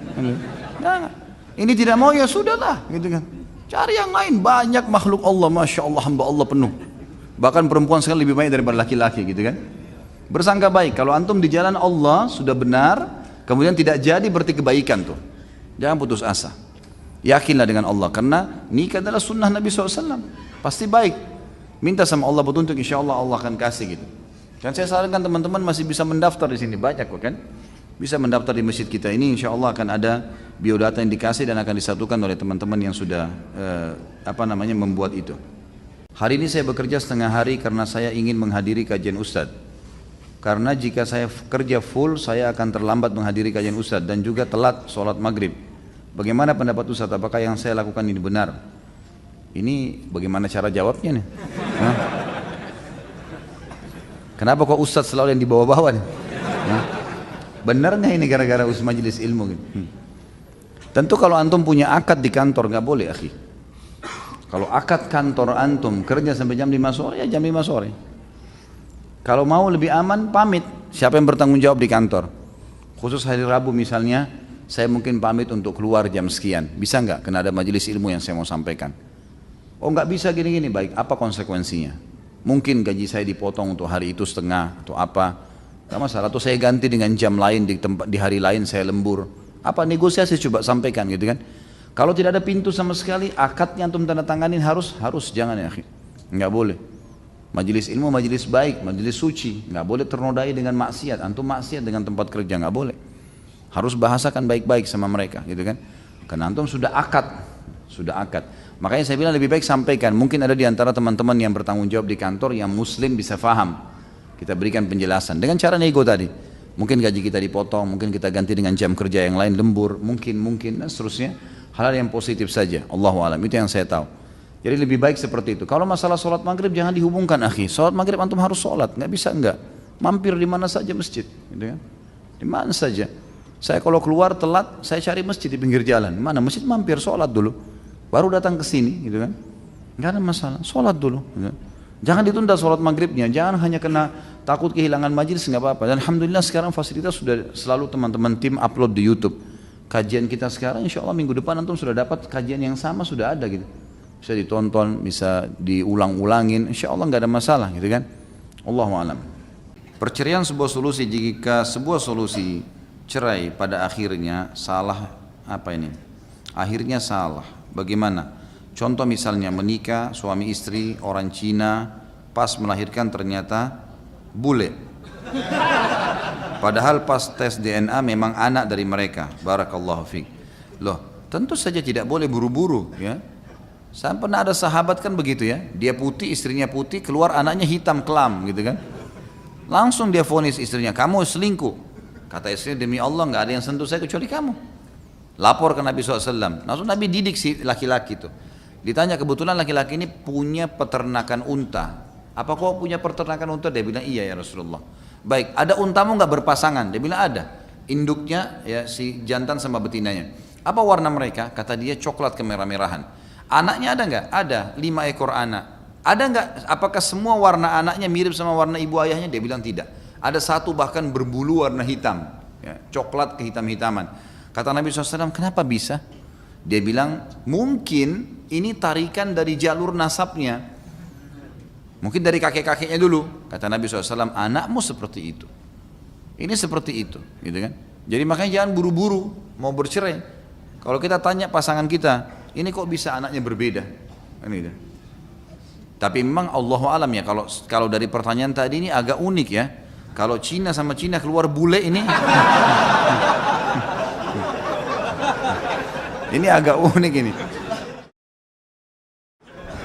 Jangan. Ini tidak mau ya sudahlah, gitu kan. Cari yang lain, banyak makhluk Allah, masya Allah, hamba Allah penuh. Bahkan perempuan sekali lebih banyak daripada laki-laki, gitu kan. Bersangka baik, kalau antum di jalan Allah sudah benar, kemudian tidak jadi berarti kebaikan tuh. Jangan putus asa. Yakinlah dengan Allah, karena nikah adalah sunnah Nabi SAW. Pasti baik. Minta sama Allah petunjuk, insya Allah Allah akan kasih gitu. Dan saya sarankan teman-teman masih bisa mendaftar di sini, banyak kok kan. Bisa mendaftar di masjid kita ini, insya Allah akan ada biodata yang dikasih dan akan disatukan oleh teman-teman yang sudah membuat itu. Hari ini saya bekerja setengah hari karena saya ingin menghadiri kajian Ustadz. Karena jika saya kerja full, saya akan terlambat menghadiri kajian Ustadz dan juga telat sholat maghrib. Bagaimana pendapat Ustadz? Apakah yang saya lakukan ini benar? Ini bagaimana cara jawabnya nih? Hah? Kenapa kok Ustadz selalu yang di bawah-bawah nih? Hah? Benar nggak ini gara-gara majelis ilmu? Gitu? Tentu kalau antum punya akad di kantor nggak boleh, akhi. Kalau akad kantor antum kerja sampai jam 5 sore, ya jam 5 sore. Kalau mau lebih aman, pamit. Siapa yang bertanggung jawab di kantor? Khusus hari Rabu misalnya, saya mungkin pamit untuk keluar jam sekian. Bisa nggak? Karena ada majelis ilmu yang saya mau sampaikan. Oh nggak bisa gini-gini, baik. Apa konsekuensinya? Mungkin gaji saya dipotong untuk hari itu setengah atau apa? Nggak masalah. Atau saya ganti dengan jam lain di hari lain saya lembur. Apa negosiasi coba sampaikan gitu kan? Kalau tidak ada pintu sama sekali, akadnya antum tanda tanganin harus jangan ya, nggak boleh. Majelis ilmu, majelis baik, majelis suci, nggak boleh ternodai dengan maksiat. Antum maksiat dengan tempat kerja nggak boleh. Harus bahasakan baik-baik sama mereka, gitu kan? Karena antum sudah akad, sudah akad. Makanya saya bilang lebih baik sampaikan. Mungkin ada di antara teman-teman yang bertanggung jawab di kantor yang muslim bisa faham. Kita berikan penjelasan dengan cara nego tadi. Mungkin gaji kita dipotong, mungkin kita ganti dengan jam kerja yang lain, lembur, mungkin dan seterusnya. Hal-hal yang positif saja. Allahu a'lam, itu yang saya tahu. Jadi lebih baik seperti itu. Kalau masalah sholat maghrib jangan dihubungkan, akhi. Sholat maghrib antum harus sholat, nggak bisa enggak. Mampir di mana saja masjid, gitu kan? Di mana saja. Saya kalau keluar telat, saya cari masjid di pinggir jalan. Mana masjid, mampir sholat dulu, baru datang ke sini, gitu kan? Nggak ada masalah, sholat dulu. Gitu. Jangan ditunda sholat maghribnya, jangan hanya kena takut kehilangan majelis, nggak apa-apa. Dan alhamdulillah sekarang fasilitas sudah selalu teman-teman tim upload di YouTube. Kajian kita sekarang, insya Allah minggu depan antum sudah dapat kajian yang sama, sudah ada gitu. Bisa ditonton, bisa diulang-ulangin, insya Allah nggak ada masalah, gitu kan? Allahu a'lam. Perceraian sebuah solusi jika sebuah solusi cerai pada akhirnya salah apa ini? Akhirnya salah. Bagaimana? Contoh misalnya menikah suami istri orang Cina, pas melahirkan ternyata bule. Padahal pas tes DNA memang anak dari mereka. Barakallahu fiik. Loh, tentu saja tidak boleh buru-buru, ya. Saya pernah ada sahabat kan begitu ya. Dia putih, istrinya putih, keluar anaknya hitam kelam gitu kan. Langsung dia vonis istrinya, kamu selingkuh. Kata istrinya, demi Allah nggak ada yang sentuh saya kecuali kamu. Lapor ke Nabi SAW. Langsung Nabi didik si laki-laki itu. Ditanya, kebetulan laki-laki ini punya peternakan unta. Apa kau punya peternakan unta? Dia bilang, iya ya Rasulullah. Baik, ada untamu nggak berpasangan? Dia bilang ada. Induknya ya si jantan sama betinanya. Apa warna mereka? Kata dia coklat kemerah-merahan. Anaknya ada nggak? Ada, 5 ekor anak. Ada nggak? Apakah semua warna anaknya mirip sama warna ibu ayahnya? Dia bilang tidak. Ada satu bahkan berbulu warna hitam, ya, coklat kehitam-hitaman. Kata Nabi SAW, kenapa bisa? Dia bilang, mungkin ini tarikan dari jalur nasabnya. Mungkin dari kakek-kakeknya dulu. Kata Nabi SAW, anakmu seperti itu. Ini seperti itu, gitu kan? Jadi makanya jangan buru-buru mau bercerai. Kalau kita tanya pasangan kita, ini kok bisa anaknya berbeda? Kan gitu. Tapi memang Allahu alam ya, kalau dari pertanyaan tadi ini agak unik ya. Kalau Cina sama Cina keluar bule ini, ini agak unik ini.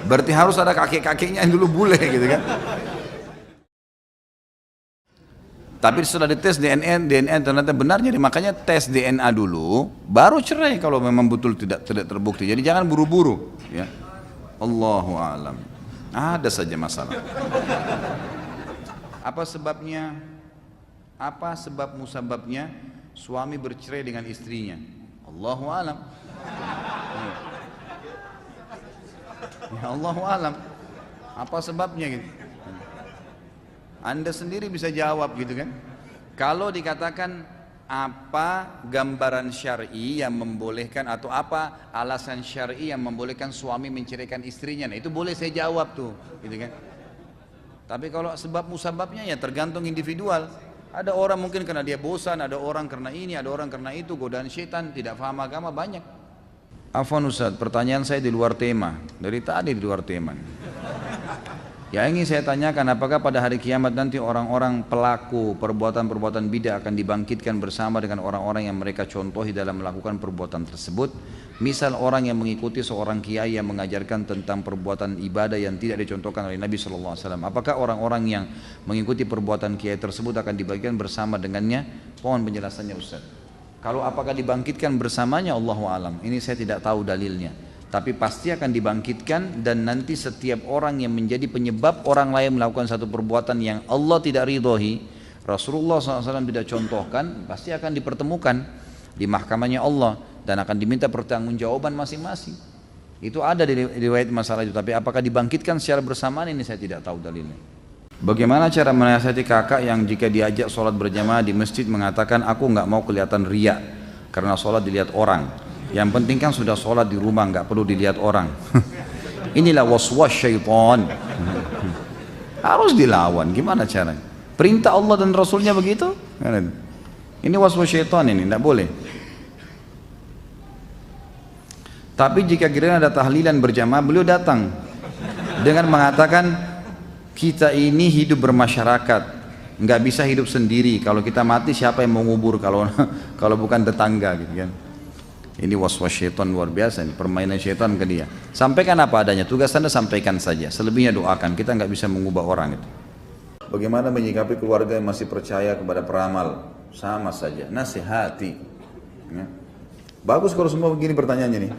Berarti harus ada kakek-kakeknya yang dulu bule gitu kan. Tapi setelah dites DNA ternyata benar, jadi makanya tes DNA dulu, baru cerai kalau memang betul tidak terbukti. Jadi jangan buru-buru, ya. Allahu a'lam. Ada saja masalah. Apa sebabnya? Apa sebab musababnya suami bercerai dengan istrinya? Allahu a'lam. Ya Allahu a'lam. Apa sebabnya gitu? Anda sendiri bisa jawab gitu kan. Kalau dikatakan apa gambaran syar'i yang membolehkan atau apa alasan syar'i yang membolehkan suami menceraikan istrinya, nah itu boleh saya jawab tuh, gitu kan. Tapi kalau sebab musababnya ya tergantung individual. Ada orang mungkin karena dia bosan, ada orang karena ini, ada orang karena itu, godaan syaitan, tidak paham agama banyak. Afwan Ustaz, pertanyaan saya di luar tema. Dari tadi di luar tema. Ya ingin saya tanyakan, apakah pada hari kiamat nanti orang-orang pelaku perbuatan-perbuatan bidah akan dibangkitkan bersama dengan orang-orang yang mereka contohi dalam melakukan perbuatan tersebut? Misal orang yang mengikuti seorang kiai yang mengajarkan tentang perbuatan ibadah yang tidak dicontohkan oleh Nabi SAW. Apakah orang-orang yang mengikuti perbuatan kiai tersebut akan dibagikan bersama dengannya? Mohon penjelasannya Ustaz. Kalau apakah dibangkitkan bersamanya, Allahu a'lam. Ini saya tidak tahu dalilnya. Tapi pasti akan dibangkitkan, dan nanti setiap orang yang menjadi penyebab orang lain melakukan satu perbuatan yang Allah tidak ridhoi, Rasulullah SAW tidak contohkan, pasti akan dipertemukan di mahkamahnya Allah dan akan diminta pertanggungjawaban masing-masing. Itu ada di riwayat masalah itu, tapi apakah dibangkitkan secara bersamaan, ini saya tidak tahu dalilnya. Bagaimana cara menasihati kakak yang jika diajak sholat berjamaah di masjid mengatakan aku nggak mau kelihatan riya karena sholat dilihat orang, yang penting kan sudah sholat di rumah, nggak perlu dilihat orang. Inilah waswas syaitan. Harus dilawan, gimana caranya? Perintah Allah dan Rasulnya begitu. Ini waswas syaitan, ini tidak boleh. Tapi jika kira ada tahlilan berjamaah, beliau datang dengan mengatakan Kita ini hidup bermasyarakat, nggak bisa hidup sendiri. Kalau kita mati siapa yang mau ngubur kalau kalau bukan tetangga gitu kan. Ini waswas syaitan luar biasa, ini permainan syaitan ke dia. Sampaikan apa adanya, tugas Anda sampaikan saja, selebihnya doakan. Kita nggak bisa mengubah orang itu. Bagaimana menyikapi keluarga yang masih percaya kepada peramal? Sama saja, nasihati ya. Bagus kalau semua begini pertanyaannya nih.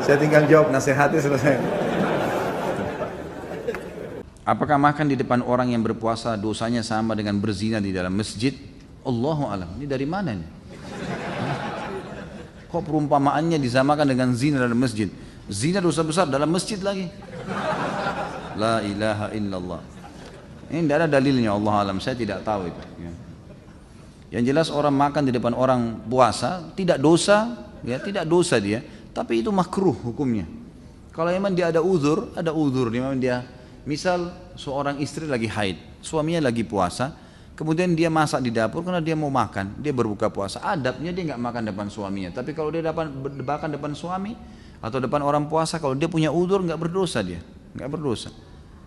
Saya tinggal jawab, nasihati, selesai. Apakah makan di depan orang yang berpuasa dosanya sama dengan berzina di dalam masjid? Allahu alam. Ini dari mana nih? Kok perumpamaannya disamakan dengan zina dalam masjid? Zina dosa besar dalam masjid lagi. La ilaha illallah. Ini tidak ada dalilnya, Allah alam. Saya tidak tahu itu. Yang jelas orang makan di depan orang puasa tidak dosa, ya tidak dosa dia, tapi itu makruh hukumnya. Kalau memang dia ada uzur, memang dia. Misal seorang istri lagi haid, suaminya lagi puasa, kemudian dia masak di dapur karena dia mau makan, dia berbuka puasa. Adabnya dia nggak makan depan suaminya. Tapi kalau dia makan depan suami atau depan orang puasa, kalau dia punya uzur nggak berdosa dia, nggak berdosa.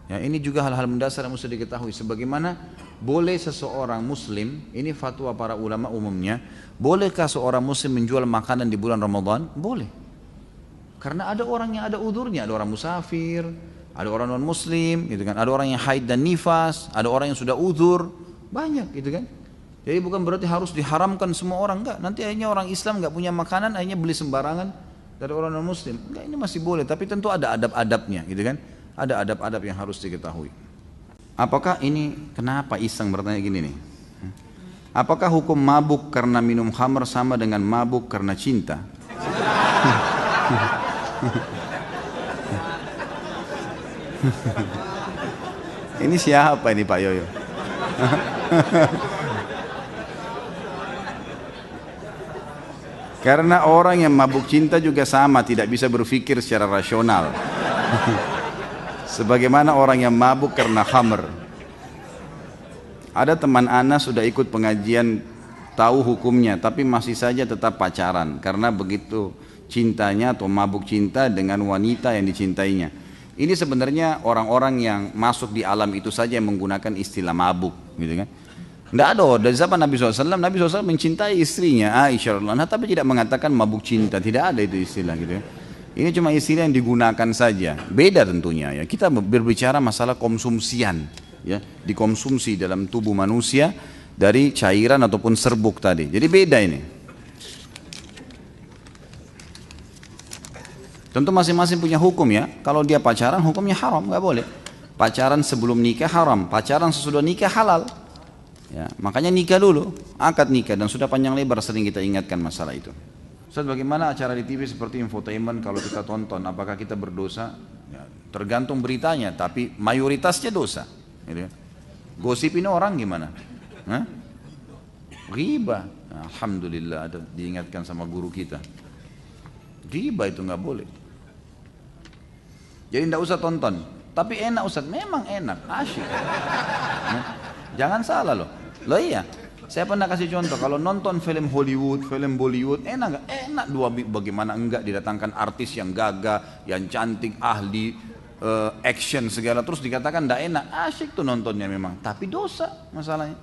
Ya, ini juga hal-hal mendasar yang mesti diketahui. Sebagaimana boleh seseorang Muslim, ini fatwa para ulama umumnya, bolehkah seorang Muslim menjual makanan di bulan Ramadan? Boleh. Karena ada orang yang ada uzurnya, ada orang musafir, ada orang non muslim gitu kan, ada orang yang haid dan nifas, ada orang yang sudah uzur, banyak gitu kan. Jadi bukan berarti harus diharamkan semua orang, enggak. Nanti akhirnya orang Islam enggak punya makanan, akhirnya beli sembarangan dari orang non muslim. Enggak, ini masih boleh, tapi tentu ada adab-adabnya gitu kan. Ada adab-adab yang harus diketahui. Apakah ini, kenapa Iseng bertanya gini nih? Apakah hukum mabuk karena minum khamr sama dengan mabuk karena cinta? Ini siapa ini Pak Yoyo? Karena orang yang mabuk cinta juga sama, tidak bisa berpikir secara rasional. Sebagaimana orang yang mabuk karena khamr. Ada teman Ana sudah ikut pengajian, tahu hukumnya, tapi masih saja tetap pacaran karena begitu cintanya atau mabuk cinta dengan wanita yang dicintainya. Ini sebenarnya orang-orang yang masuk di alam itu saja yang menggunakan istilah mabuk, gitu kan? Tidak ada, dari zaman Nabi SAW, Nabi SAW mencintai istrinya Aisyah radhiyallahu anha, tapi tidak mengatakan mabuk cinta, tidak ada itu istilah, gitu ya. Ini cuma istilah yang digunakan saja, beda tentunya ya. Kita berbicara masalah konsumsian, ya, dikonsumsi dalam tubuh manusia dari cairan ataupun serbuk tadi. Jadi beda ini. Tentu masing-masing punya hukum ya. Kalau dia pacaran hukumnya haram, nggak boleh. Pacaran sebelum nikah haram, pacaran sesudah nikah halal. Ya, makanya nikah dulu, akad nikah, dan sudah panjang lebar sering kita ingatkan masalah itu. Ustaz, bagaimana acara di TV seperti infotainment kalau kita tonton, apakah kita berdosa? Ya, tergantung beritanya, tapi mayoritasnya dosa. Gitu. Gosipin orang gimana? Hah? Riba. Alhamdulillah ada diingatkan sama guru kita. Riba itu nggak boleh. Jadi tidak usah tonton. Tapi enak Ustaz, memang enak, asyik. Ya. Jangan salah loh. Loh iya. Saya pernah kasih contoh, kalau nonton film Hollywood, film Bollywood, enak gak? Enak dua, bagaimana enggak didatangkan artis yang gagah, yang cantik, ahli, action segala, terus dikatakan enggak enak, asyik tuh nontonnya memang, tapi dosa masalahnya.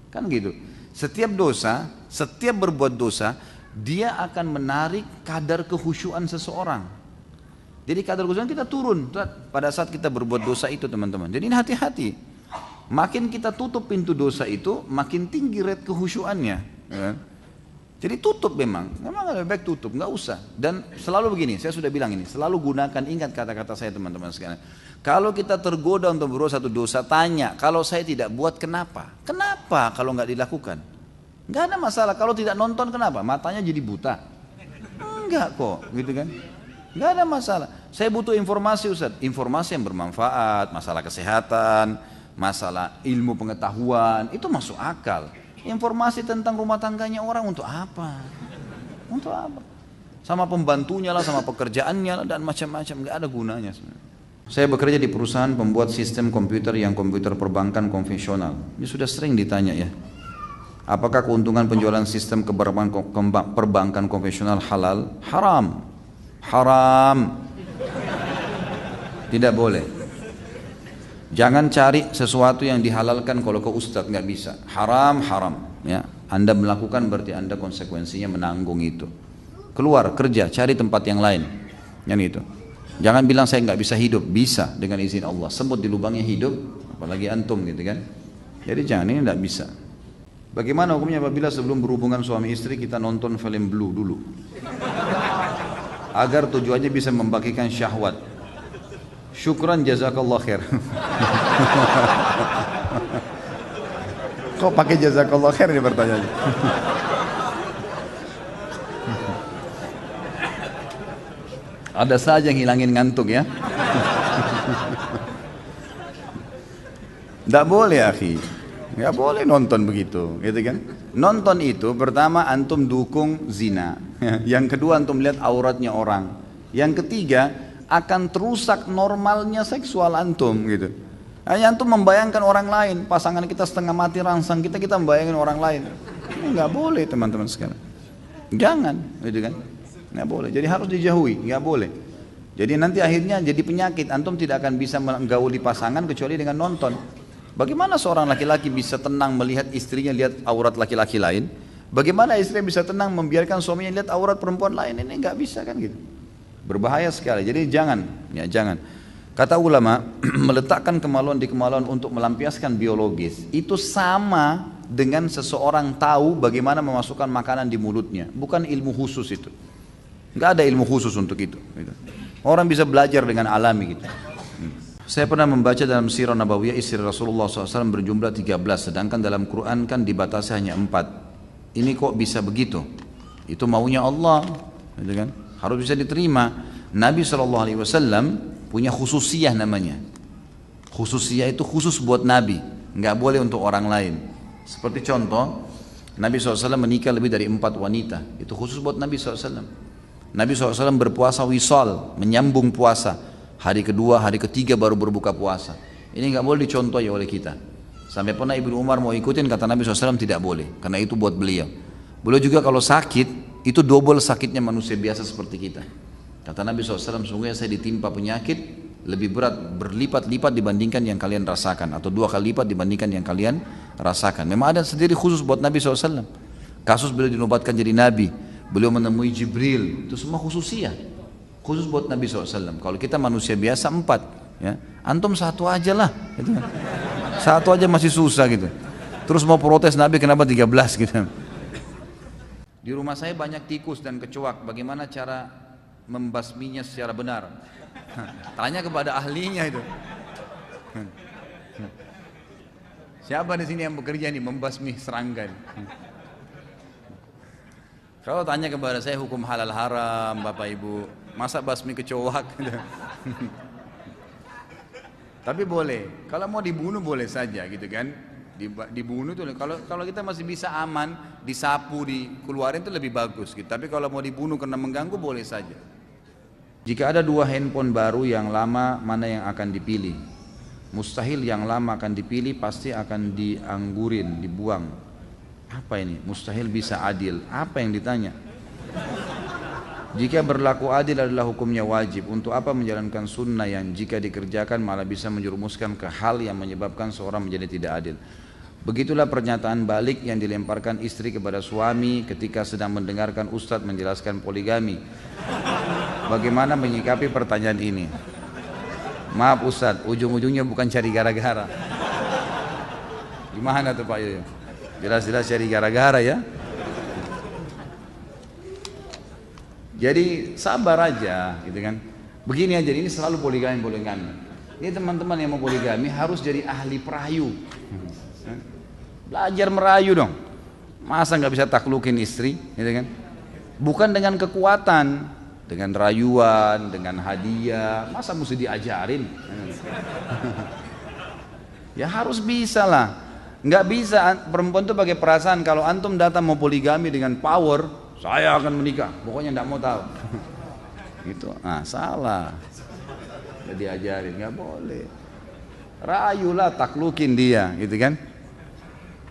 Kan gitu. Setiap dosa, setiap berbuat dosa, dia akan menarik kadar kehusyuan seseorang. Jadi kadar kehusyuan kita turun pada saat kita berbuat dosa itu teman-teman. Jadi ini hati-hati. Makin kita tutup pintu dosa itu, makin tinggi rate kehusyuannya. Ya. Jadi tutup memang lebih baik tutup, nggak usah. Dan selalu begini, saya sudah bilang ini, selalu gunakan, ingat kata-kata saya teman-teman sekalian. Kalau kita tergoda untuk berbuat satu dosa, tanya, kalau saya tidak buat kenapa? Kenapa kalau nggak dilakukan? Nggak ada masalah. Kalau tidak nonton kenapa? Matanya jadi buta? Enggak kok, gitu kan? Nggak ada masalah. Saya butuh informasi Ustaz, informasi yang bermanfaat, masalah kesehatan, masalah ilmu pengetahuan, itu masuk akal. Informasi tentang rumah tangganya orang untuk apa? Untuk apa? Sama pembantunya lah, sama pekerjaannya lah, dan macam-macam, nggak ada gunanya sebenarnya. Saya bekerja di perusahaan pembuat sistem komputer yang komputer perbankan konvensional. Ini sudah sering ditanya ya. Apakah keuntungan penjualan sistem perbankan konvensional halal? Haram. Haram. Tidak boleh. Jangan cari sesuatu yang dihalalkan kalau ke ustadz, nggak bisa. Haram, haram. Ya, Anda melakukan berarti Anda konsekuensinya menanggung itu. Keluar kerja, cari tempat yang lain. Yang itu. Jangan bilang saya nggak bisa hidup, bisa dengan izin Allah. Semut di lubangnya hidup, apalagi antum gitu kan. Jadi jangan, ini nggak bisa. Bagaimana hukumnya apabila sebelum berhubungan suami istri kita nonton film Blue dulu? Agar tujuannya bisa membagikan syahwat. Syukran jazakallah khair. Kok pakai jazakallah khair ini pertanyaannya? Ada saja yang hilangin ngantuk ya. Tidak boleh akhi, nggak boleh nonton begitu, gitu kan? Nonton itu pertama antum dukung zina, yang kedua antum lihat auratnya orang, yang ketiga akan terusak normalnya seksual antum gitu. Hanya antum membayangkan orang lain, pasangan kita setengah mati rangsang, kita membayangkan orang lain. Ini nggak boleh teman-teman sekalian. Jangan, gitu kan? Nggak boleh. Jadi harus dijauhi, nggak boleh. Jadi nanti akhirnya jadi penyakit. Antum tidak akan bisa menggauli pasangan kecuali dengan nonton. Bagaimana seorang laki-laki bisa tenang melihat istrinya lihat aurat laki-laki lain? Bagaimana istri bisa tenang membiarkan suaminya lihat aurat perempuan lain? Ini nggak bisa kan gitu. Berbahaya sekali. Jadi jangan, ya jangan. Kata ulama, meletakkan kemaluan di kemaluan untuk melampiaskan biologis itu sama dengan seseorang tahu bagaimana memasukkan makanan di mulutnya. Bukan ilmu khusus itu. Nggak ada ilmu khusus untuk itu. Orang bisa belajar dengan alami gitu. Saya pernah membaca dalam Sirah Nabawiyah istri Rasulullah SAW berjumlah 13, sedangkan dalam Quran kan dibatasi hanya 4. Ini kok bisa begitu? Itu maunya Allah, gitu kan? Harus bisa diterima. Nabi SAW punya khususiyah namanya. Khususiyah itu khusus buat Nabi, nggak boleh untuk orang lain. Seperti contoh, Nabi SAW menikah lebih dari 4 wanita, itu khusus buat Nabi SAW. Nabi SAW berpuasa wisal, menyambung puasa. Hari kedua, hari ketiga baru berbuka puasa. Ini nggak boleh dicontohi oleh kita. Sampai pernah Ibnu Umar mau ikutin, kata Nabi SAW tidak boleh, karena itu buat beliau. Beliau juga kalau sakit, itu double sakitnya manusia biasa seperti kita. Kata Nabi SAW, sungguhnya saya ditimpa penyakit lebih berat, berlipat-lipat dibandingkan yang kalian rasakan, atau 2 kali lipat dibandingkan yang kalian rasakan. Memang ada sendiri khusus buat Nabi SAW. Kasus beliau dinobatkan jadi Nabi, beliau menemui Jibril, itu semua khususiyah. Khusus buat Nabi SAW. Kalau kita manusia biasa 4, ya. Antum 1 aja lah, gitu. 1 aja masih susah gitu. Terus mau protes Nabi kenapa 13 gitu. Di rumah saya banyak tikus dan kecoak. Bagaimana cara membasminya secara benar? Tanya kepada ahlinya itu. Siapa di sini yang bekerja nih membasmi serangga? Kalau tanya kepada saya hukum halal haram, Bapak Ibu, masa basmi kecoak? Tapi boleh, kalau mau dibunuh boleh saja gitu kan. Dibunuh tuh, kalau kita masih bisa aman, disapu, dikeluarin itu lebih bagus gitu. Tapi kalau mau dibunuh karena mengganggu boleh saja. Jika ada 2 handphone baru, yang lama mana yang akan dipilih? Mustahil yang lama akan dipilih, pasti akan dianggurin, dibuang. Apa ini? Mustahil bisa adil. Apa yang ditanya? Jika berlaku adil adalah hukumnya wajib, untuk apa menjalankan sunnah yang jika dikerjakan malah bisa menjerumuskan ke hal yang menyebabkan seorang menjadi tidak adil? Begitulah pernyataan balik yang dilemparkan istri kepada suami ketika sedang mendengarkan ustadz menjelaskan poligami. Bagaimana menyikapi pertanyaan ini? Maaf ustadz, ujung-ujungnya bukan cari gara-gara. Gimana tuh Pak Yoyo? Jelas-jelas cari gara-gara ya. Jadi sabar aja gitu kan. Begini aja, ini selalu poligami. Ini teman-teman yang mau poligami harus jadi ahli perayu. Belajar merayu dong. Masa nggak bisa taklukin istri gitu kan? Bukan dengan kekuatan, dengan rayuan, dengan hadiah. Masa mesti diajarin? Ya harus bisa lah. Nggak bisa perempuan tuh pakai perasaan. Kalau antum datang mau poligami dengan power, saya akan menikah, pokoknya nggak mau tahu. Gitu, salah. Udah diajarin, nggak boleh. Rayulah, taklukin dia, gitu kan?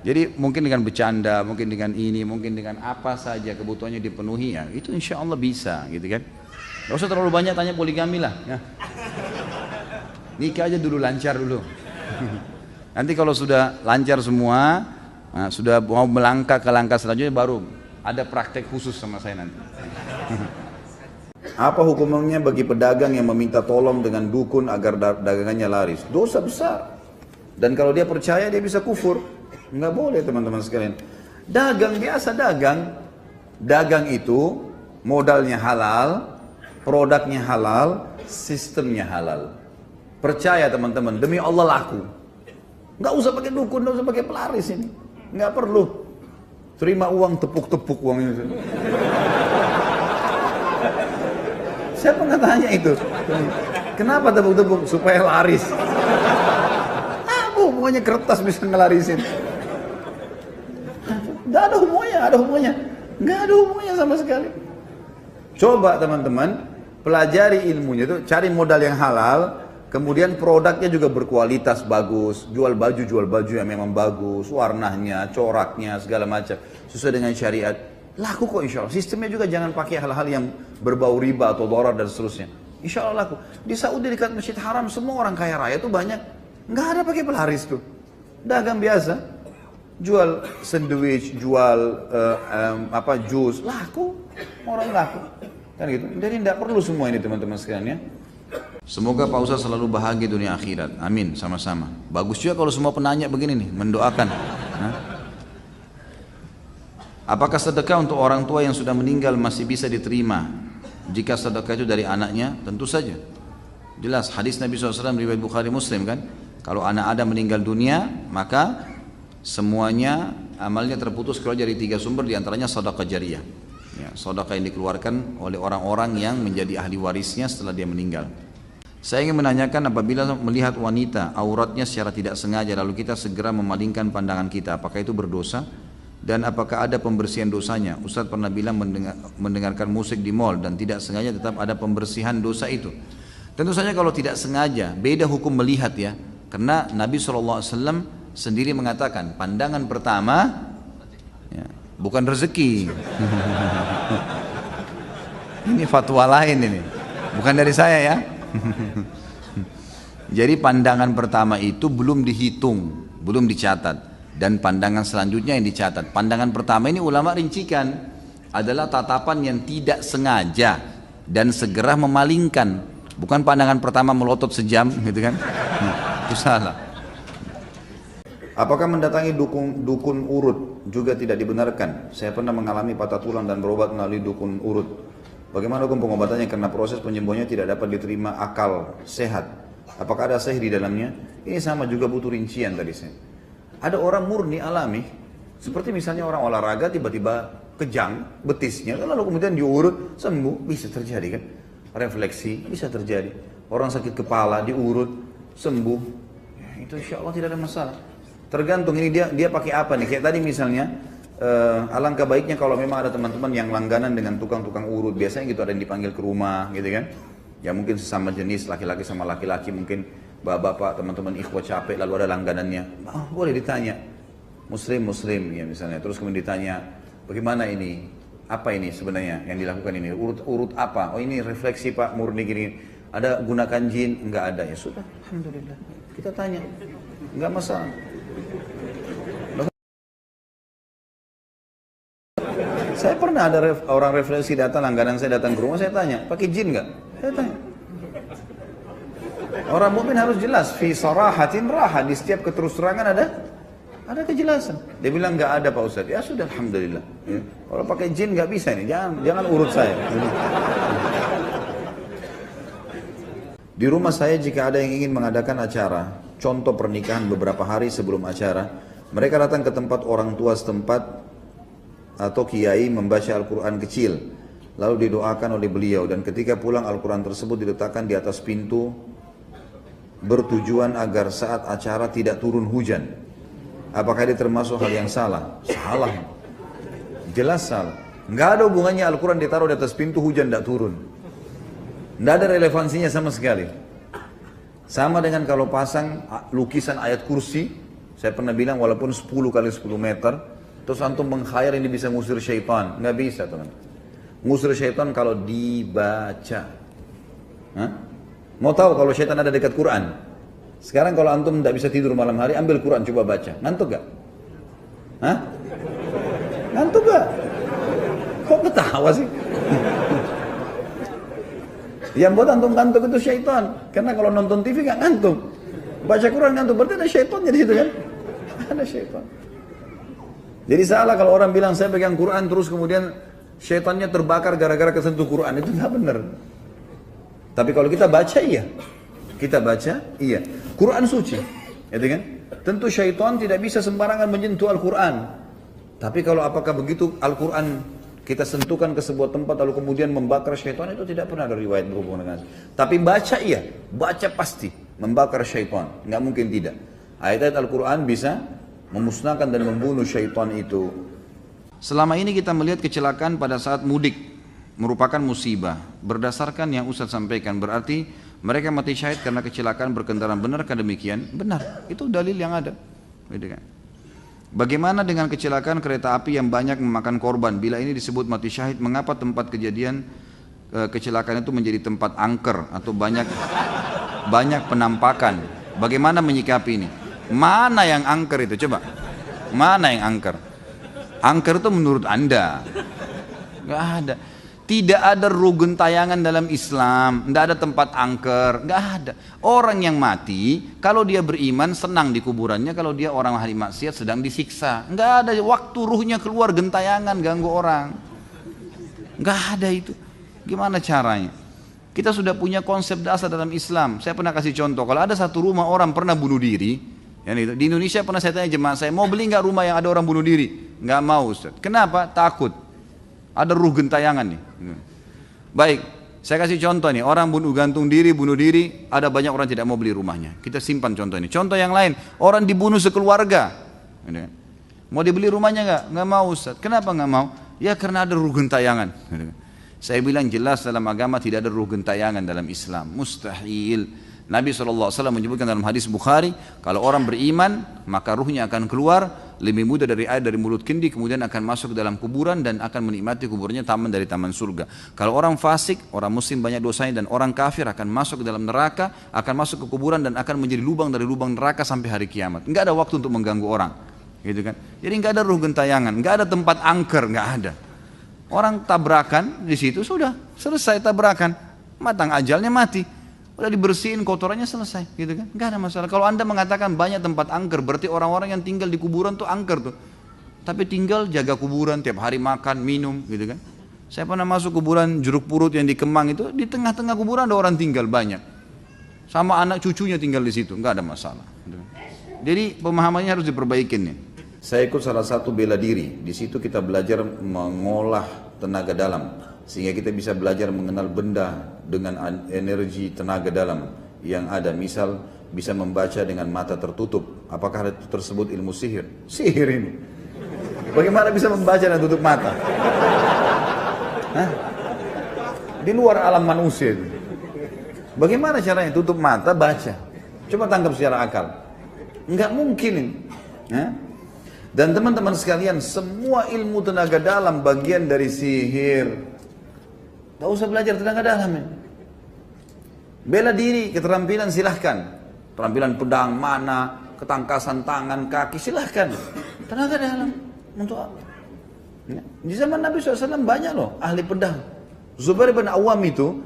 Jadi mungkin dengan bercanda, mungkin dengan ini, mungkin dengan apa saja kebutuhannya dipenuhi ya, itu insya Allah bisa, gitu kan? Gak usah terlalu banyak tanya poligami lah. Ya. Nikah aja dulu, lancar dulu. Nanti kalau sudah lancar semua, nah, sudah mau melangkah ke langkah selanjutnya baru ada praktek khusus sama saya nanti. Apa hukumannya bagi pedagang yang meminta tolong dengan dukun agar dagangannya laris? Dosa besar. Dan kalau dia percaya dia bisa kufur. Nggak boleh teman-teman sekalian. Dagang biasa dagang. Dagang itu modalnya halal, produknya halal, sistemnya halal. Percaya teman-teman, demi Allah laku. Nggak usah pakai dukun, nggak usah pakai pelaris ini. Nggak perlu. Terima uang, tepuk-tepuk uang itu. Saya pernah tanya itu. Kenapa tepuk-tepuk? Supaya laris. Pokoknya kertas bisa ngelarisin. Nggak ada hubungannya. Nggak ada hubungannya sama sekali. Coba teman-teman, pelajari ilmunya itu, cari modal yang halal. Kemudian produknya juga berkualitas bagus, jual baju yang memang bagus, warnanya, coraknya, segala macam, sesuai dengan syariat. Laku kok insya Allah. Sistemnya juga jangan pakai hal-hal yang berbau riba atau dolar dan seterusnya. Insya Allah laku. Di Saudi dekat Masjid Haram semua orang kaya raya itu banyak, nggak ada pakai pelaris tuh, dagang biasa, jual sandwich, jual jus, laku, orang laku, kan gitu. Jadi tidak perlu semua ini teman-teman sekalian ya. Semoga Pak Ustaz selalu bahagia dunia akhirat. Amin, sama-sama. Bagus juga kalau semua penanya begini nih, mendoakan. Apakah sedekah untuk orang tua yang sudah meninggal masih bisa diterima? Jika sedekah itu dari anaknya, tentu saja. Jelas, hadis Nabi SAW riwayat Bukhari Muslim kan. Kalau anak Adam meninggal dunia, maka semuanya amalnya terputus keluar dari 3 sumber, diantaranya sedekah jariyah. Ya, sedekah yang dikeluarkan oleh orang-orang yang menjadi ahli warisnya setelah dia meninggal. Saya ingin menanyakan, apabila melihat wanita auratnya secara tidak sengaja lalu kita segera memalingkan pandangan kita, apakah itu berdosa? Dan apakah ada pembersihan dosanya? Ustaz pernah bilang mendengarkan musik di mall dan tidak sengaja tetap ada pembersihan dosa itu. Tentu saja kalau tidak sengaja, beda hukum melihat ya. Karena Nabi SAW sendiri mengatakan, pandangan pertama ya, bukan rezeki. Ini fatwa lain ini, bukan dari saya ya. Jadi pandangan pertama itu belum dihitung, belum dicatat, dan pandangan selanjutnya yang dicatat. Pandangan pertama ini ulama rincikan adalah tatapan yang tidak sengaja dan segera memalingkan, bukan pandangan pertama melotot sejam gitu kan. Itu salah. Apakah mendatangi dukun urut juga tidak dibenarkan? Saya pernah mengalami patah tulang dan berobat melalui dukun urut. Bagaimana hukum pengobatannya karena proses penyembuhannya tidak dapat diterima akal sehat? Apakah ada sihir di dalamnya? Ini sama juga butuh rincian tadi saya. Ada orang murni alami, seperti misalnya orang olahraga tiba-tiba kejang betisnya, lalu kemudian diurut sembuh, bisa terjadi kan? Refleksi bisa terjadi. Orang sakit kepala diurut sembuh, ya, itu insya Allah tidak ada masalah. Tergantung ini dia pakai apa nih? Kayak tadi misalnya. Alangkah baiknya kalau memang ada teman-teman yang langganan dengan tukang-tukang urut, biasanya gitu ada yang dipanggil ke rumah gitu kan, ya mungkin sesama jenis laki-laki sama laki-laki, mungkin bapak-bapak teman-teman ikhwah capek lalu ada langganannya, boleh ditanya muslim ya misalnya, terus kemudian ditanya bagaimana ini, apa ini sebenarnya yang dilakukan ini, urut apa, oh ini refleksi Pak murni gini, ada gunakan jin, enggak ada, ya sudah alhamdulillah kita tanya, enggak masalah. Saya pernah ada orang refleksi datang, langganan saya datang ke rumah, saya tanya, pakai jin nggak? Saya tanya. Orang mukmin harus jelas, fi sarahatin raha, di setiap keterus-terangan ada kejelasan. Dia bilang nggak ada Pak Ustadz, ya sudah alhamdulillah. Ya. Kalau pakai jin nggak bisa ini, jangan urut saya. Di rumah saya jika ada yang ingin mengadakan acara, contoh pernikahan beberapa hari sebelum acara, mereka datang ke tempat orang tua setempat atau kiai membaca Al-Quran kecil lalu didoakan oleh beliau, dan ketika pulang Al-Quran tersebut diletakkan di atas pintu bertujuan agar saat acara tidak turun hujan. Apakah ini termasuk hal yang salah? Salah, jelas salah. Nggak ada hubungannya Al-Quran ditaruh di atas pintu hujan tidak turun, nggak ada relevansinya sama sekali. Sama dengan kalau pasang lukisan ayat kursi, saya pernah bilang walaupun 10 kali 10 meter, terus antum mengkhayal ini bisa ngusir syaitan, nggak bisa teman. Ngusir syaitan kalau dibaca. Mau tahu kalau syaitan ada dekat Quran? Sekarang kalau antum tidak bisa tidur malam hari, ambil Quran coba baca. Ngantuk gak? Hah? Ngantuk gak? Kok ketawa sih? Yang buat antum ngantuk itu syaitan. Karena kalau nonton TV gak ngantuk. Baca Quran ngantuk, berarti ada syaitannya di situ kan? Ada syaitan. Jadi salah kalau orang bilang saya pegang Quran terus kemudian syaitannya terbakar gara-gara kesentuh Quran. Itu nggak benar. Tapi kalau kita baca iya. Kita baca iya. Quran suci. Gitu kan? Tentu syaitan tidak bisa sembarangan menyentuh Al-Quran. Tapi kalau apakah begitu Al-Quran kita sentuhkan ke sebuah tempat lalu kemudian membakar syaitan, itu tidak pernah ada riwayat berhubungan dengan. Tapi baca iya. Baca pasti membakar syaitan. Nggak mungkin tidak. Ayat-ayat Al-Quran bisa memusnahkan dan membunuh syaitan itu. Selama ini kita melihat kecelakaan pada saat mudik merupakan musibah. Berdasarkan yang Ustaz sampaikan, berarti mereka mati syahid karena kecelakaan berkendaraan. Benarkah demikian? Benar, itu dalil yang ada. Bagaimana dengan kecelakaan kereta api yang banyak memakan korban? Bila ini disebut mati syahid, mengapa tempat kejadian kecelakaan itu menjadi tempat angker atau banyak penampakan? Bagaimana menyikapi ini? Mana yang angker itu? Coba. Mana yang angker? Angker itu menurut Anda. Gak ada. Tidak ada rukun tayangan dalam Islam. Tidak ada tempat angker. Gak ada. Orang yang mati, kalau dia beriman senang di kuburannya. Kalau dia orang ahli maksiat sedang disiksa. Gak ada waktu ruhnya keluar gentayangan ganggu orang. Gak ada itu. Gimana caranya? Kita sudah punya konsep dasar dalam Islam. Saya pernah kasih contoh. Kalau ada satu rumah orang pernah bunuh diri, di Indonesia pernah saya tanya jemaah saya, mau beli nggak rumah yang ada orang bunuh diri? Nggak mau Ustaz. Kenapa? Takut. Ada ruh gentayangan nih. Baik, saya kasih contoh nih. Orang gantung diri, bunuh diri, ada banyak orang tidak mau beli rumahnya. Kita simpan contoh ini. Contoh yang lain, orang dibunuh sekeluarga. Mau dibeli rumahnya nggak? Nggak mau Ustaz. Kenapa nggak mau? Ya karena ada ruh gentayangan. Saya bilang jelas dalam agama tidak ada ruh gentayangan dalam Islam. Mustahil. Nabi SAW menyebutkan dalam hadis Bukhari, kalau orang beriman maka ruhnya akan keluar lebih mudah dari air dari mulut kendi, kemudian akan masuk ke dalam kuburan dan akan menikmati kuburnya taman dari taman surga. Kalau orang fasik, orang muslim banyak dosanya dan orang kafir akan masuk ke dalam neraka, akan masuk ke kuburan dan akan menjadi lubang dari lubang neraka sampai hari kiamat. Enggak ada waktu untuk mengganggu orang, gitu kan? Jadi enggak ada ruh gentayangan, enggak ada tempat angker, enggak ada. Orang tabrakan di situ sudah selesai tabrakan, matang ajalnya mati. Udah dibersihin kotorannya selesai, gitu kan? Gak ada masalah. Kalau Anda mengatakan banyak tempat angker, berarti orang-orang yang tinggal di kuburan tuh angker tuh. Tapi tinggal jaga kuburan, tiap hari makan, minum, gitu kan? Saya pernah masuk kuburan Jeruk Purut yang di Kemang itu, di tengah-tengah kuburan ada orang tinggal banyak. Sama anak cucunya tinggal di situ, nggak ada masalah. Gitu kan? Jadi pemahamannya harus diperbaikin nih. Saya ikut salah satu bela diri. Di situ kita belajar mengolah tenaga dalam. Sehingga kita bisa belajar mengenal benda dengan energi tenaga dalam yang ada. Misal bisa membaca dengan mata tertutup. Apakah itu tersebut ilmu sihir? Sihir ini. Bagaimana bisa membaca dan tutup mata? Hah? Di luar alam manusia itu. Bagaimana caranya tutup mata baca? Coba tangkap secara akal. Enggak mungkin ini. Hah? Dan teman-teman sekalian, semua ilmu tenaga dalam bagian dari sihir. Tak usah belajar tenaga dalam ya. Bela diri, keterampilan silahkan. Keterampilan pedang, mana, ketangkasan tangan, kaki silahkan. Tenaga dalam untuk apa? Ya. Di zaman Nabi SAW banyak loh ahli pedang. Zubair bin Awam itu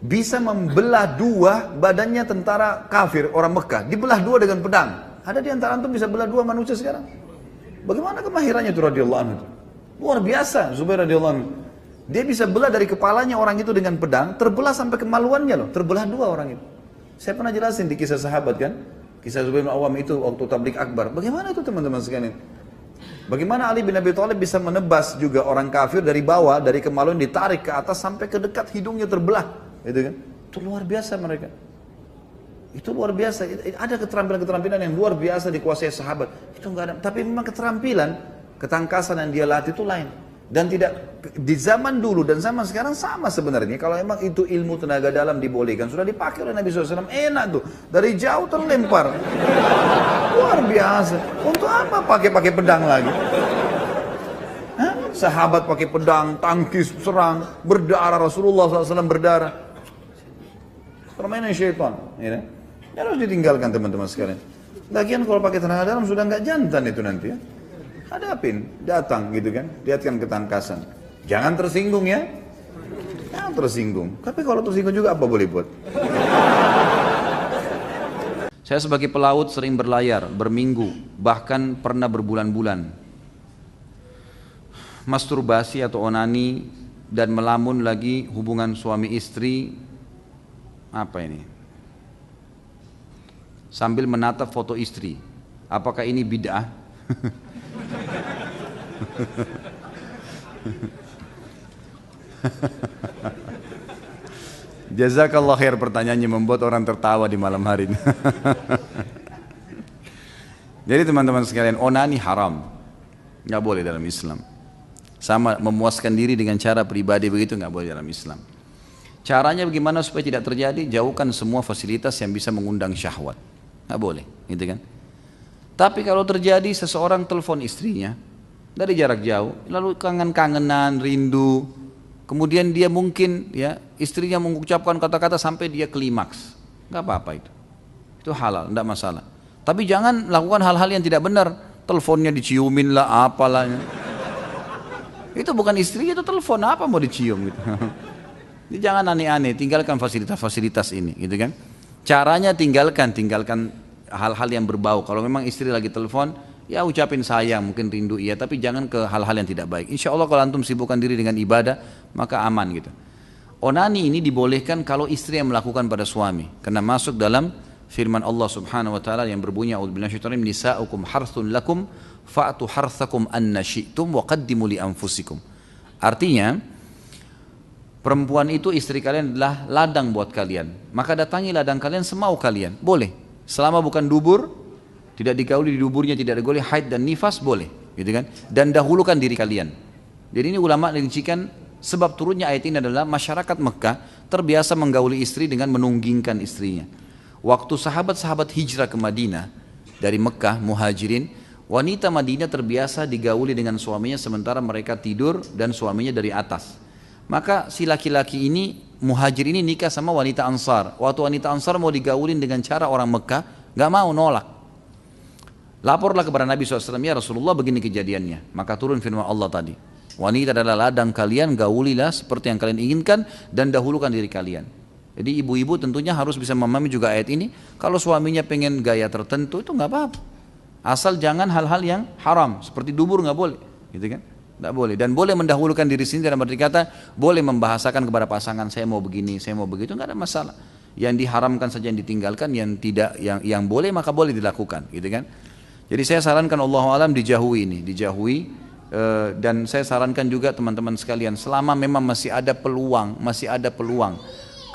bisa membelah dua badannya tentara kafir orang Mekah. Dibelah dua dengan pedang. Ada di antara antum bisa belah dua manusia sekarang? Bagaimana kemahirannya itu radhiyallahu anhu? Luar biasa Zubair radhiyallahu anhu. Dia bisa belah dari kepalanya orang itu dengan pedang, terbelah sampai kemaluannya loh, terbelah dua orang itu. Saya pernah jelasin di kisah sahabat kan, kisah Zubair bin Awam itu waktu tablik akbar. Bagaimana itu teman-teman sekalian? Bagaimana Ali bin Abi Thalib bisa menebas juga orang kafir dari bawah, dari kemaluan ditarik ke atas sampai ke dekat hidungnya terbelah, gitu kan? Itu luar biasa mereka. Itu luar biasa. Ada keterampilan-keterampilan yang luar biasa dikuasai sahabat. Itu enggak ada. Tapi memang keterampilan, ketangkasan yang dia latih itu lain. Dan tidak di zaman dulu dan zaman sekarang sama sebenarnya. Kalau memang itu ilmu tenaga dalam dibolehkan, sudah dipakai oleh Nabi SAW, enak tuh. Dari jauh terlempar. Luar biasa. Untuk apa pakai pedang lagi? Hah? Sahabat pakai pedang, tangkis, serang, berdarah, Rasulullah SAW berdarah. Permainan syaitan. Ya. Ya harus ditinggalkan teman-teman sekalian. Lagian kalau pakai tenaga dalam sudah nggak jantan itu nanti ya. Hadapin, datang gitu kan, lihatkan ketangkasan. Jangan tersinggung ya. Jangan tersinggung. Tapi kalau tersinggung juga apa boleh buat? Saya sebagai pelaut sering berlayar, berminggu, bahkan pernah berbulan-bulan. Masturbasi atau onani dan melamun lagi hubungan suami istri, apa ini? Sambil menatap foto istri. Apakah ini bid'ah? Jazakallah khair, pertanyaannya membuat orang tertawa di malam hari ini. Jadi teman-teman sekalian, onani haram, nggak boleh dalam Islam. Sama memuaskan diri dengan cara pribadi begitu nggak boleh dalam Islam. Caranya bagaimana supaya tidak terjadi? Jauhkan semua fasilitas yang bisa mengundang syahwat, nggak boleh, gitu kan? Tapi kalau terjadi seseorang telepon istrinya dari jarak jauh, lalu kangen-kangenan, rindu. Kemudian dia mungkin ya istrinya mengucapkan kata-kata sampai dia klimaks, nggak apa-apa itu halal, nggak masalah. Tapi jangan lakukan hal-hal yang tidak benar, teleponnya diciumin lah, apalah. Itu bukan istri, itu telepon, apa mau dicium gitu. Jadi jangan aneh-aneh, tinggalkan fasilitas-fasilitas ini, gitu kan? Caranya tinggalkan hal-hal yang berbau. Kalau memang istri lagi telepon, ya ucapin sayang, mungkin rindu iya, tapi jangan ke hal-hal yang tidak baik. Insya Allah kalau antum sibukkan diri dengan ibadah, maka aman gitu. Onani ini dibolehkan kalau istri yang melakukan pada suami, karena masuk dalam firman Allah Subhanahu wa taala yang berbunyi a'udzubillahi minasyaitonir rajim, nisa'ukum harthun lakum fa'tu harthakum anna syi'tum wa qaddimu li anfusikum. Artinya perempuan itu istri kalian adalah ladang buat kalian, maka datangi ladang kalian semau kalian, boleh. Selama bukan dubur, tidak digauli di duburnya, tidak digauli haid dan nifas, boleh, gitu kan? Dan dahulukan diri kalian. Jadi ini ulama merincikan sebab turunnya ayat ini adalah masyarakat Mekah terbiasa menggauli istri dengan menunggingkan istrinya. Waktu sahabat-sahabat hijrah ke Madinah dari Mekah, muhajirin, wanita Madinah terbiasa digauli dengan suaminya sementara mereka tidur dan suaminya dari atas. Maka si laki-laki ini, muhajir ini nikah sama wanita Ansar. Waktu wanita Ansar mau digaulin dengan cara orang Mekah, gak mau, nolak. Laporlah kepada Nabi SAW, ya Rasulullah begini kejadiannya. Maka turun firman Allah tadi, wanita adalah ladang kalian, gaulilah seperti yang kalian inginkan dan dahulukan diri kalian. Jadi ibu-ibu tentunya harus bisa memahami juga ayat ini. Kalau suaminya pengen gaya tertentu itu nggak apa-apa, asal jangan hal-hal yang haram seperti dubur, nggak boleh, gitu kan? Nggak boleh. Dan boleh mendahulukan diri sendiri dalam arti kata boleh membahasakan kepada pasangan, saya mau begini, saya mau begitu, nggak ada masalah. Yang diharamkan saja yang ditinggalkan, yang tidak, yang boleh maka boleh dilakukan, gitu kan? Jadi saya sarankan Allahu a'lam dijauhi ini, dan saya sarankan juga teman-teman sekalian, selama memang masih ada peluang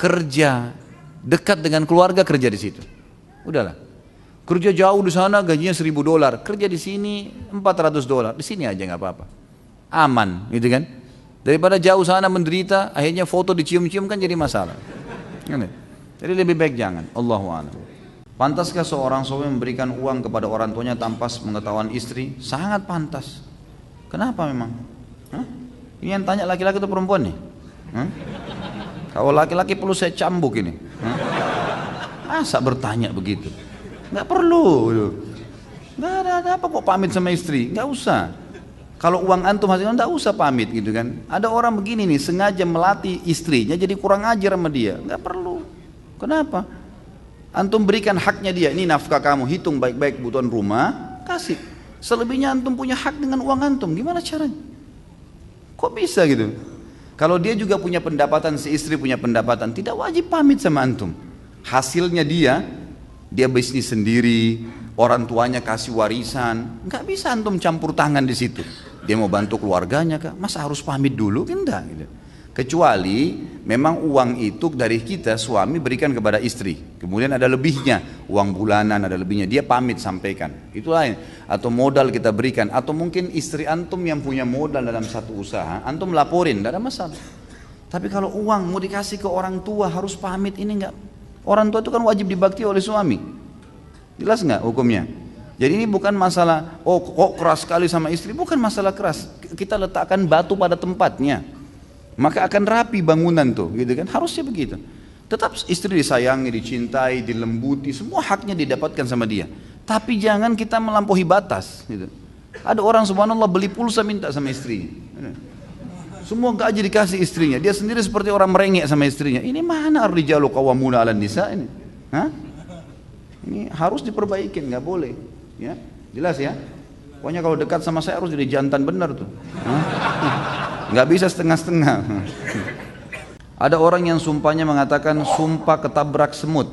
kerja dekat dengan keluarga, kerja di situ. Udahlah. Kerja jauh di sana gajinya $1.000, kerja di sini $400, di sini aja nggak apa-apa. Aman, gitu kan? Daripada jauh sana menderita, akhirnya foto dicium-cium kan jadi masalah. Jadi lebih baik jangan. Allahu a'lam. Pantaskah seorang suami memberikan uang kepada orang tuanya tanpa pengetahuan istri? Sangat pantas. Kenapa memang? Hah? Ini yang tanya laki-laki atau perempuan nih? Hah? Kalau laki-laki perlu saya cambuk ini. Hah? Masa bertanya begitu? Nggak perlu. Nggak ada apa kok pamit sama istri? Nggak usah. Kalau uang antum hasilnya nggak usah pamit gitu kan. Ada orang begini nih sengaja melatih istrinya jadi kurang ajar sama dia. Nggak perlu. Kenapa? Antum berikan haknya dia. Ini nafkah kamu, hitung baik-baik kebutuhan rumah, kasih. Selebihnya antum punya hak dengan uang antum. Gimana caranya? Kok bisa gitu? Kalau dia juga punya pendapatan, si istri punya pendapatan, tidak wajib pamit sama antum. Hasilnya dia bisnis sendiri, orang tuanya kasih warisan, nggak bisa antum campur tangan di situ. Dia mau bantu keluarganya kah? Masa harus pamit dulu? Enggak gitu. Kecuali memang uang itu dari kita suami berikan kepada istri, kemudian ada lebihnya, uang bulanan ada lebihnya, dia pamit sampaikan, itu lain. Atau modal kita berikan, atau mungkin istri antum yang punya modal dalam satu usaha, antum laporin, tidak ada masalah. Tapi kalau uang mau dikasih ke orang tua harus pamit, ini enggak. Orang tua itu kan wajib dibakti oleh suami, jelas enggak hukumnya? Jadi ini bukan masalah, oh kok keras sekali sama istri, bukan masalah keras. Kita letakkan batu pada tempatnya, maka akan rapi bangunan tuh, gitu kan? Harusnya begitu. Tetap istri disayangi, dicintai, dilembuti, semua haknya didapatkan sama dia. Tapi jangan kita melampaui batas. Gitu. Ada orang subhanallah beli pulsa minta sama istrinya. Semua gaji dikasih istrinya. Dia sendiri seperti orang merengek sama istrinya. Ini mana ar-rijalu qawwamuna 'alan nisa ini? Hah? Ini harus diperbaikin, nggak boleh. Ya, jelas ya. Pokoknya kalau dekat sama saya harus jadi jantan benar tuh. Nggak bisa setengah-setengah. Ada orang yang sumpahnya mengatakan sumpah ketabrak semut.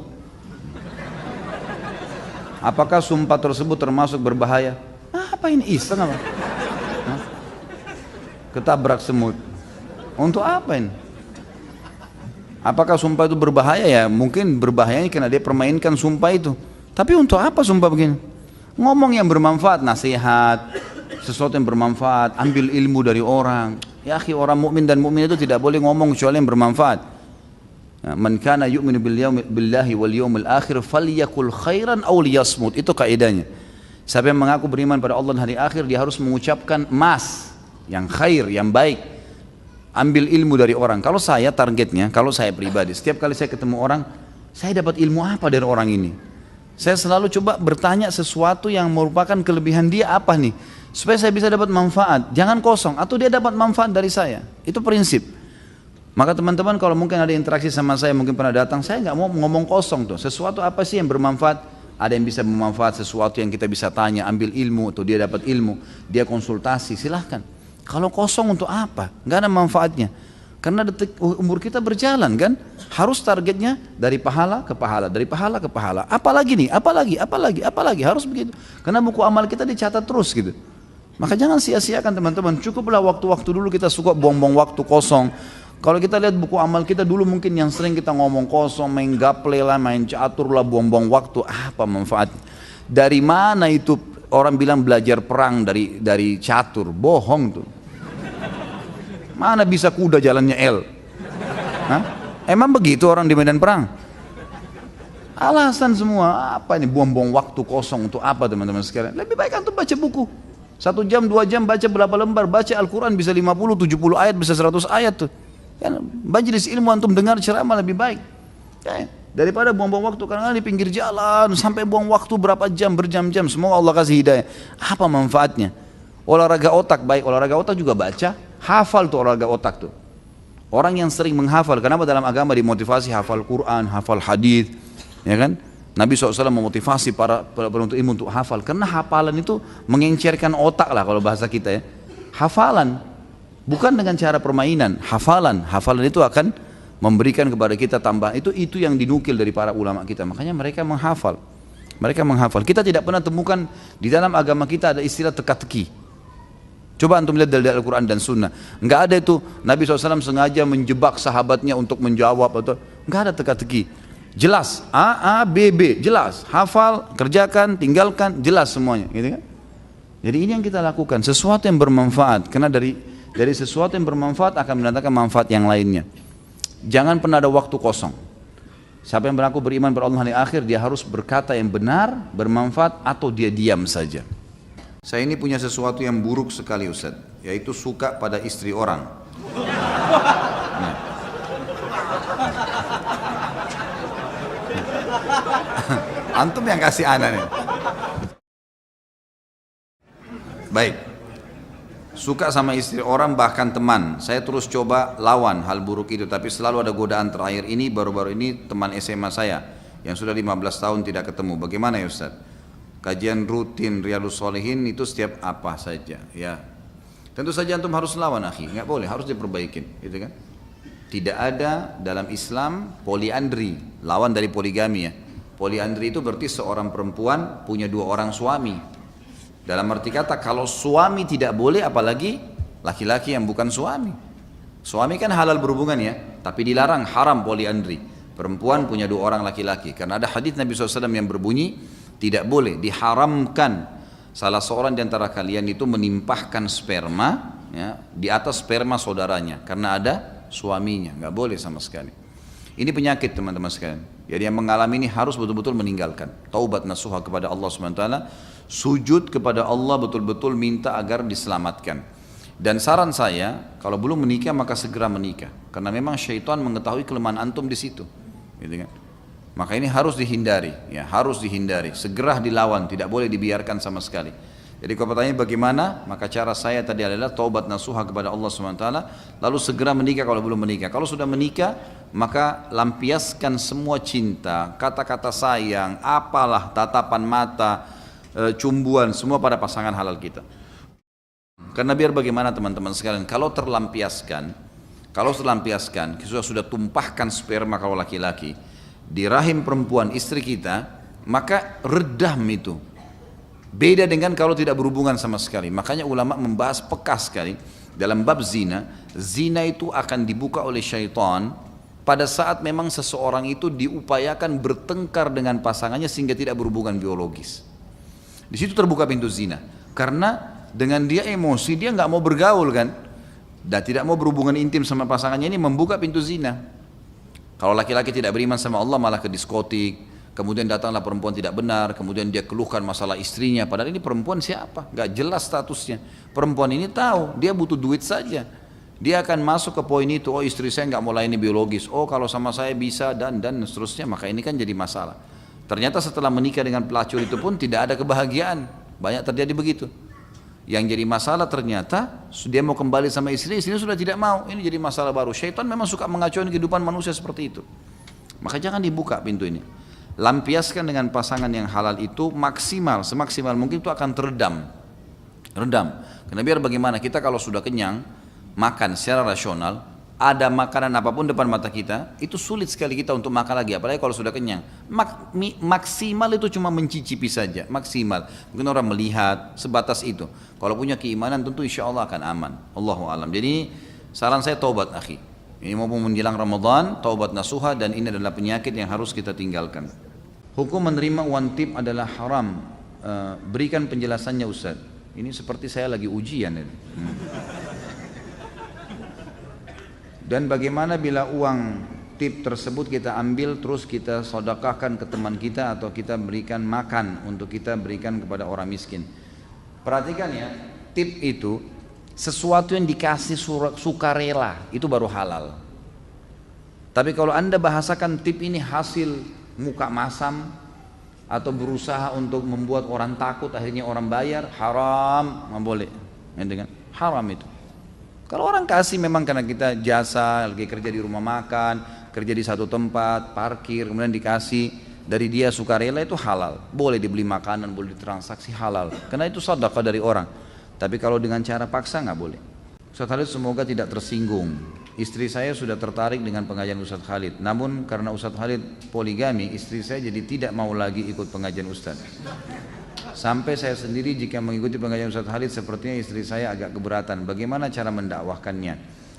Apakah sumpah tersebut termasuk berbahaya? Apa ini iseng apa? Ketabrak semut. Untuk apa ini? Apakah sumpah itu berbahaya? Ya mungkin berbahayanya karena dia permainkan sumpah itu. Tapi untuk apa sumpah begini? Ngomong yang bermanfaat, nasihat, sesuatu yang bermanfaat, ambil ilmu dari orang. Ya akhi, orang mukmin dan mukmin itu tidak boleh ngomong kecuali yang bermanfaat. Man kana yu'minu billahi wal yawmil akhir falyakul khairan aw liyasmut. Itu kaidahnya. Siapa yang mengaku beriman pada Allah dan hari akhir, dia harus mengucapkan mas, yang khair, yang baik. Ambil ilmu dari orang. Kalau saya targetnya, kalau saya pribadi, setiap kali saya ketemu orang, saya dapat ilmu apa dari orang ini? Saya selalu coba bertanya sesuatu yang merupakan kelebihan dia apa nih, supaya saya bisa dapat manfaat. Jangan kosong, atau dia dapat manfaat dari saya. Itu prinsip. Maka teman-teman kalau mungkin ada interaksi sama saya, mungkin pernah datang, saya nggak mau ngomong kosong tuh. Sesuatu apa sih yang bermanfaat? Ada yang bisa bermanfaat, sesuatu yang kita bisa tanya, ambil ilmu, atau dia dapat ilmu, dia konsultasi, silahkan. Kalau kosong untuk apa? Nggak ada manfaatnya. Karena umur kita berjalan kan, harus targetnya dari pahala ke pahala, dari pahala ke pahala. Apalagi nih, apalagi, harus begitu. Karena buku amal kita dicatat terus gitu. Maka jangan sia-siakan teman-teman. Cukuplah waktu-waktu dulu kita suka buang-buang waktu kosong. Kalau kita lihat buku amal kita dulu mungkin yang sering kita ngomong kosong, main gaple lah, main catur lah, buang-buang waktu. Apa manfaatnya? Dari mana itu orang bilang belajar perang dari catur? Bohong tuh. Mana bisa kuda jalannya L? Hah? Emang begitu orang di medan perang? Alasan semua. Apa ini buang-buang waktu kosong untuk apa teman-teman sekalian? Lebih baik antum baca buku. 1 jam, 2 jam baca berapa lembar? Baca Al-Quran bisa 50, 70 ayat, bisa 100 ayat tuh. Kan majelis ilmu antum dengar ceramah lebih baik. Ya, daripada buang-buang waktu karena di pinggir jalan sampai buang waktu berapa jam, berjam-jam. Semoga Allah kasih hidayah. Apa manfaatnya? Olahraga otak, baik olahraga otak juga baca, hafal tuh olahraga otak tuh. Orang yang sering menghafal, kenapa dalam agama dimotivasi hafal Quran, hafal hadis, ya kan? Nabi SAW memotivasi para penuntut ilmu untuk hafal, karena hafalan itu mengencerkan otak lah kalau bahasa kita ya. Hafalan, bukan dengan cara permainan, hafalan itu akan memberikan kepada kita tambahan. Itu yang dinukil dari para ulama kita, makanya mereka menghafal. Kita tidak pernah temukan di dalam agama kita ada istilah teka-teki. Coba antum lihat dari Al-Quran dan Sunnah. Enggak ada itu Nabi SAW sengaja menjebak sahabatnya untuk menjawab atau enggak ada teka-teki. Jelas A, B, B, jelas. Hafal, kerjakan, tinggalkan, jelas semuanya, gitu kan? Jadi ini yang kita lakukan, sesuatu yang bermanfaat. Karena dari sesuatu yang bermanfaat akan mendatangkan manfaat yang lainnya. Jangan pernah ada waktu kosong. Siapa yang berlaku beriman pada Allah hari akhir, dia harus berkata yang benar, bermanfaat, atau dia diam saja. Saya ini punya sesuatu yang buruk sekali Ustaz, yaitu suka pada istri orang. Nah. Antum yang kasih ana nih. Baik. Suka sama istri orang bahkan teman. Saya terus coba lawan hal buruk itu, tapi selalu ada godaan. Terakhir ini baru-baru ini teman SMA saya yang sudah 15 tahun tidak ketemu. Bagaimana ya Ustaz? Kajian rutin Riyadhus Shalihin itu setiap apa saja ya. Tentu saja antum harus lawan akhi, nggak boleh, harus diperbaikin, gitu kan? Tidak ada dalam Islam poliandri, lawan dari poligami ya. Poliandri itu berarti seorang perempuan punya 2 orang suami. Dalam arti kata kalau suami tidak boleh, apalagi laki-laki yang bukan suami. Suami kan halal berhubungan ya, tapi dilarang, haram poliandri. Perempuan punya 2 orang laki-laki. Karena ada hadis Nabi SAW yang berbunyi, tidak boleh, diharamkan salah seorang di antara kalian itu menimpahkan sperma ya, di atas sperma saudaranya karena ada suaminya, nggak boleh sama sekali. Ini penyakit teman-teman sekalian. Jadi yang mengalami ini harus betul-betul meninggalkan. Taubat nasuha kepada Allah SWT, sujud kepada Allah betul-betul minta agar diselamatkan. Dan saran saya, kalau belum menikah maka segera menikah, karena memang syaitan mengetahui kelemahan antum di situ. gitu kan. Maka ini harus dihindari, ya harus dihindari, segera dilawan, tidak boleh dibiarkan sama sekali. Jadi kalau pertanyaan bagaimana, maka cara saya tadi adalah taubat nasuha kepada Allah SWT, lalu segera menikah kalau belum menikah. Kalau sudah menikah, maka lampiaskan semua cinta, kata-kata sayang, apalah, tatapan mata, cumbuan, semua pada pasangan halal kita. Karena biar bagaimana teman-teman sekalian, kalau terlampiaskan, sudah tumpahkan sperma kalau laki-laki, di rahim perempuan istri kita, maka redam itu. Beda dengan kalau tidak berhubungan sama sekali. Makanya ulama membahas peka sekali dalam bab zina. Zina itu akan dibuka oleh syaitan pada saat memang seseorang itu diupayakan bertengkar dengan pasangannya sehingga tidak berhubungan biologis. Di situ terbuka pintu zina. Karena dengan dia emosi, dia nggak mau bergaul kan, dan tidak mau berhubungan intim sama pasangannya, ini membuka pintu zina. Kalau laki-laki tidak beriman sama Allah malah ke diskotik, kemudian datanglah perempuan tidak benar, kemudian dia keluhkan masalah istrinya, padahal ini perempuan siapa? Gak jelas statusnya. Perempuan ini tahu, dia butuh duit saja. Dia akan masuk ke poin itu, oh istri saya gak mau layani biologis, oh kalau sama saya bisa dan seterusnya, maka ini kan jadi masalah. Ternyata setelah menikah dengan pelacur itu pun tidak ada kebahagiaan, banyak terjadi begitu. Yang jadi masalah ternyata dia mau kembali sama istrinya sudah tidak mau. Ini jadi masalah baru. Syaitan memang suka mengacaukan kehidupan manusia seperti itu. Maka jangan dibuka pintu ini. Lampiaskan dengan pasangan yang halal itu maksimal, semaksimal mungkin itu akan redam. Karena biar bagaimana kita kalau sudah kenyang, makan secara rasional, ada makanan apapun depan mata kita, itu sulit sekali kita untuk makan lagi, apalagi kalau sudah kenyang. Maksimal itu cuma mencicipi saja, maksimal. Mungkin orang melihat, sebatas itu. Kalau punya keimanan tentu insya Allah akan aman. Allahu alam. Jadi saran saya taubat akhi. Ini maupun menjelang Ramadan, taubat nasuha, dan ini adalah penyakit yang harus kita tinggalkan. Hukum menerima uang tip adalah haram. Berikan penjelasannya Ustaz. Ini seperti saya lagi ujian ini. Dan bagaimana bila uang tip tersebut kita ambil terus kita sedekahkan ke teman kita atau kita berikan makan untuk kita berikan kepada orang miskin. Perhatikan ya, tip itu sesuatu yang dikasih sukarela itu baru halal. Tapi kalau Anda bahasakan tip ini hasil muka masam atau berusaha untuk membuat orang takut akhirnya orang bayar, haram, nggak boleh. Haram itu. Kalau orang kasih memang karena kita jasa, lagi kerja di rumah makan, kerja di satu tempat, parkir, kemudian dikasih dari dia sukarela itu halal. Boleh dibeli makanan, boleh ditransaksi halal. Karena itu sedekah dari orang. Tapi kalau dengan cara paksa nggak boleh. Ustaz Khalid semoga tidak tersinggung. Istri saya sudah tertarik dengan pengajian Ustaz Khalid. Namun karena Ustaz Khalid poligami, istri saya jadi tidak mau lagi ikut pengajian Ustaz. Sampai saya sendiri jika mengikuti pengajian Ustaz Khalid sepertinya istri saya agak keberatan. Bagaimana cara mendakwahkannya?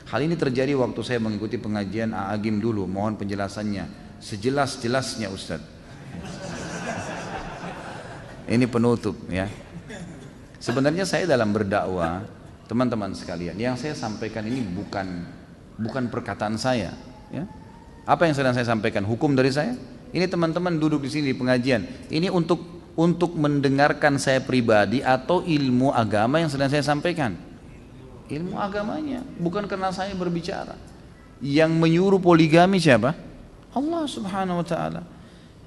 Hal ini terjadi waktu saya mengikuti pengajian A'agim dulu. Mohon penjelasannya. Sejelas-jelasnya Ustaz. Ini penutup ya. Sebenarnya saya dalam berdakwah, teman-teman sekalian, yang saya sampaikan ini bukan perkataan saya. Ya. Apa yang sedang saya sampaikan? Hukum dari saya? Ini teman-teman duduk di sini di pengajian. Ini untuk mendengarkan saya pribadi atau ilmu agama yang sedang saya sampaikan. Ilmu agamanya, bukan karena saya berbicara. Yang menyuruh poligami siapa? Allah Subhanahu wa taala.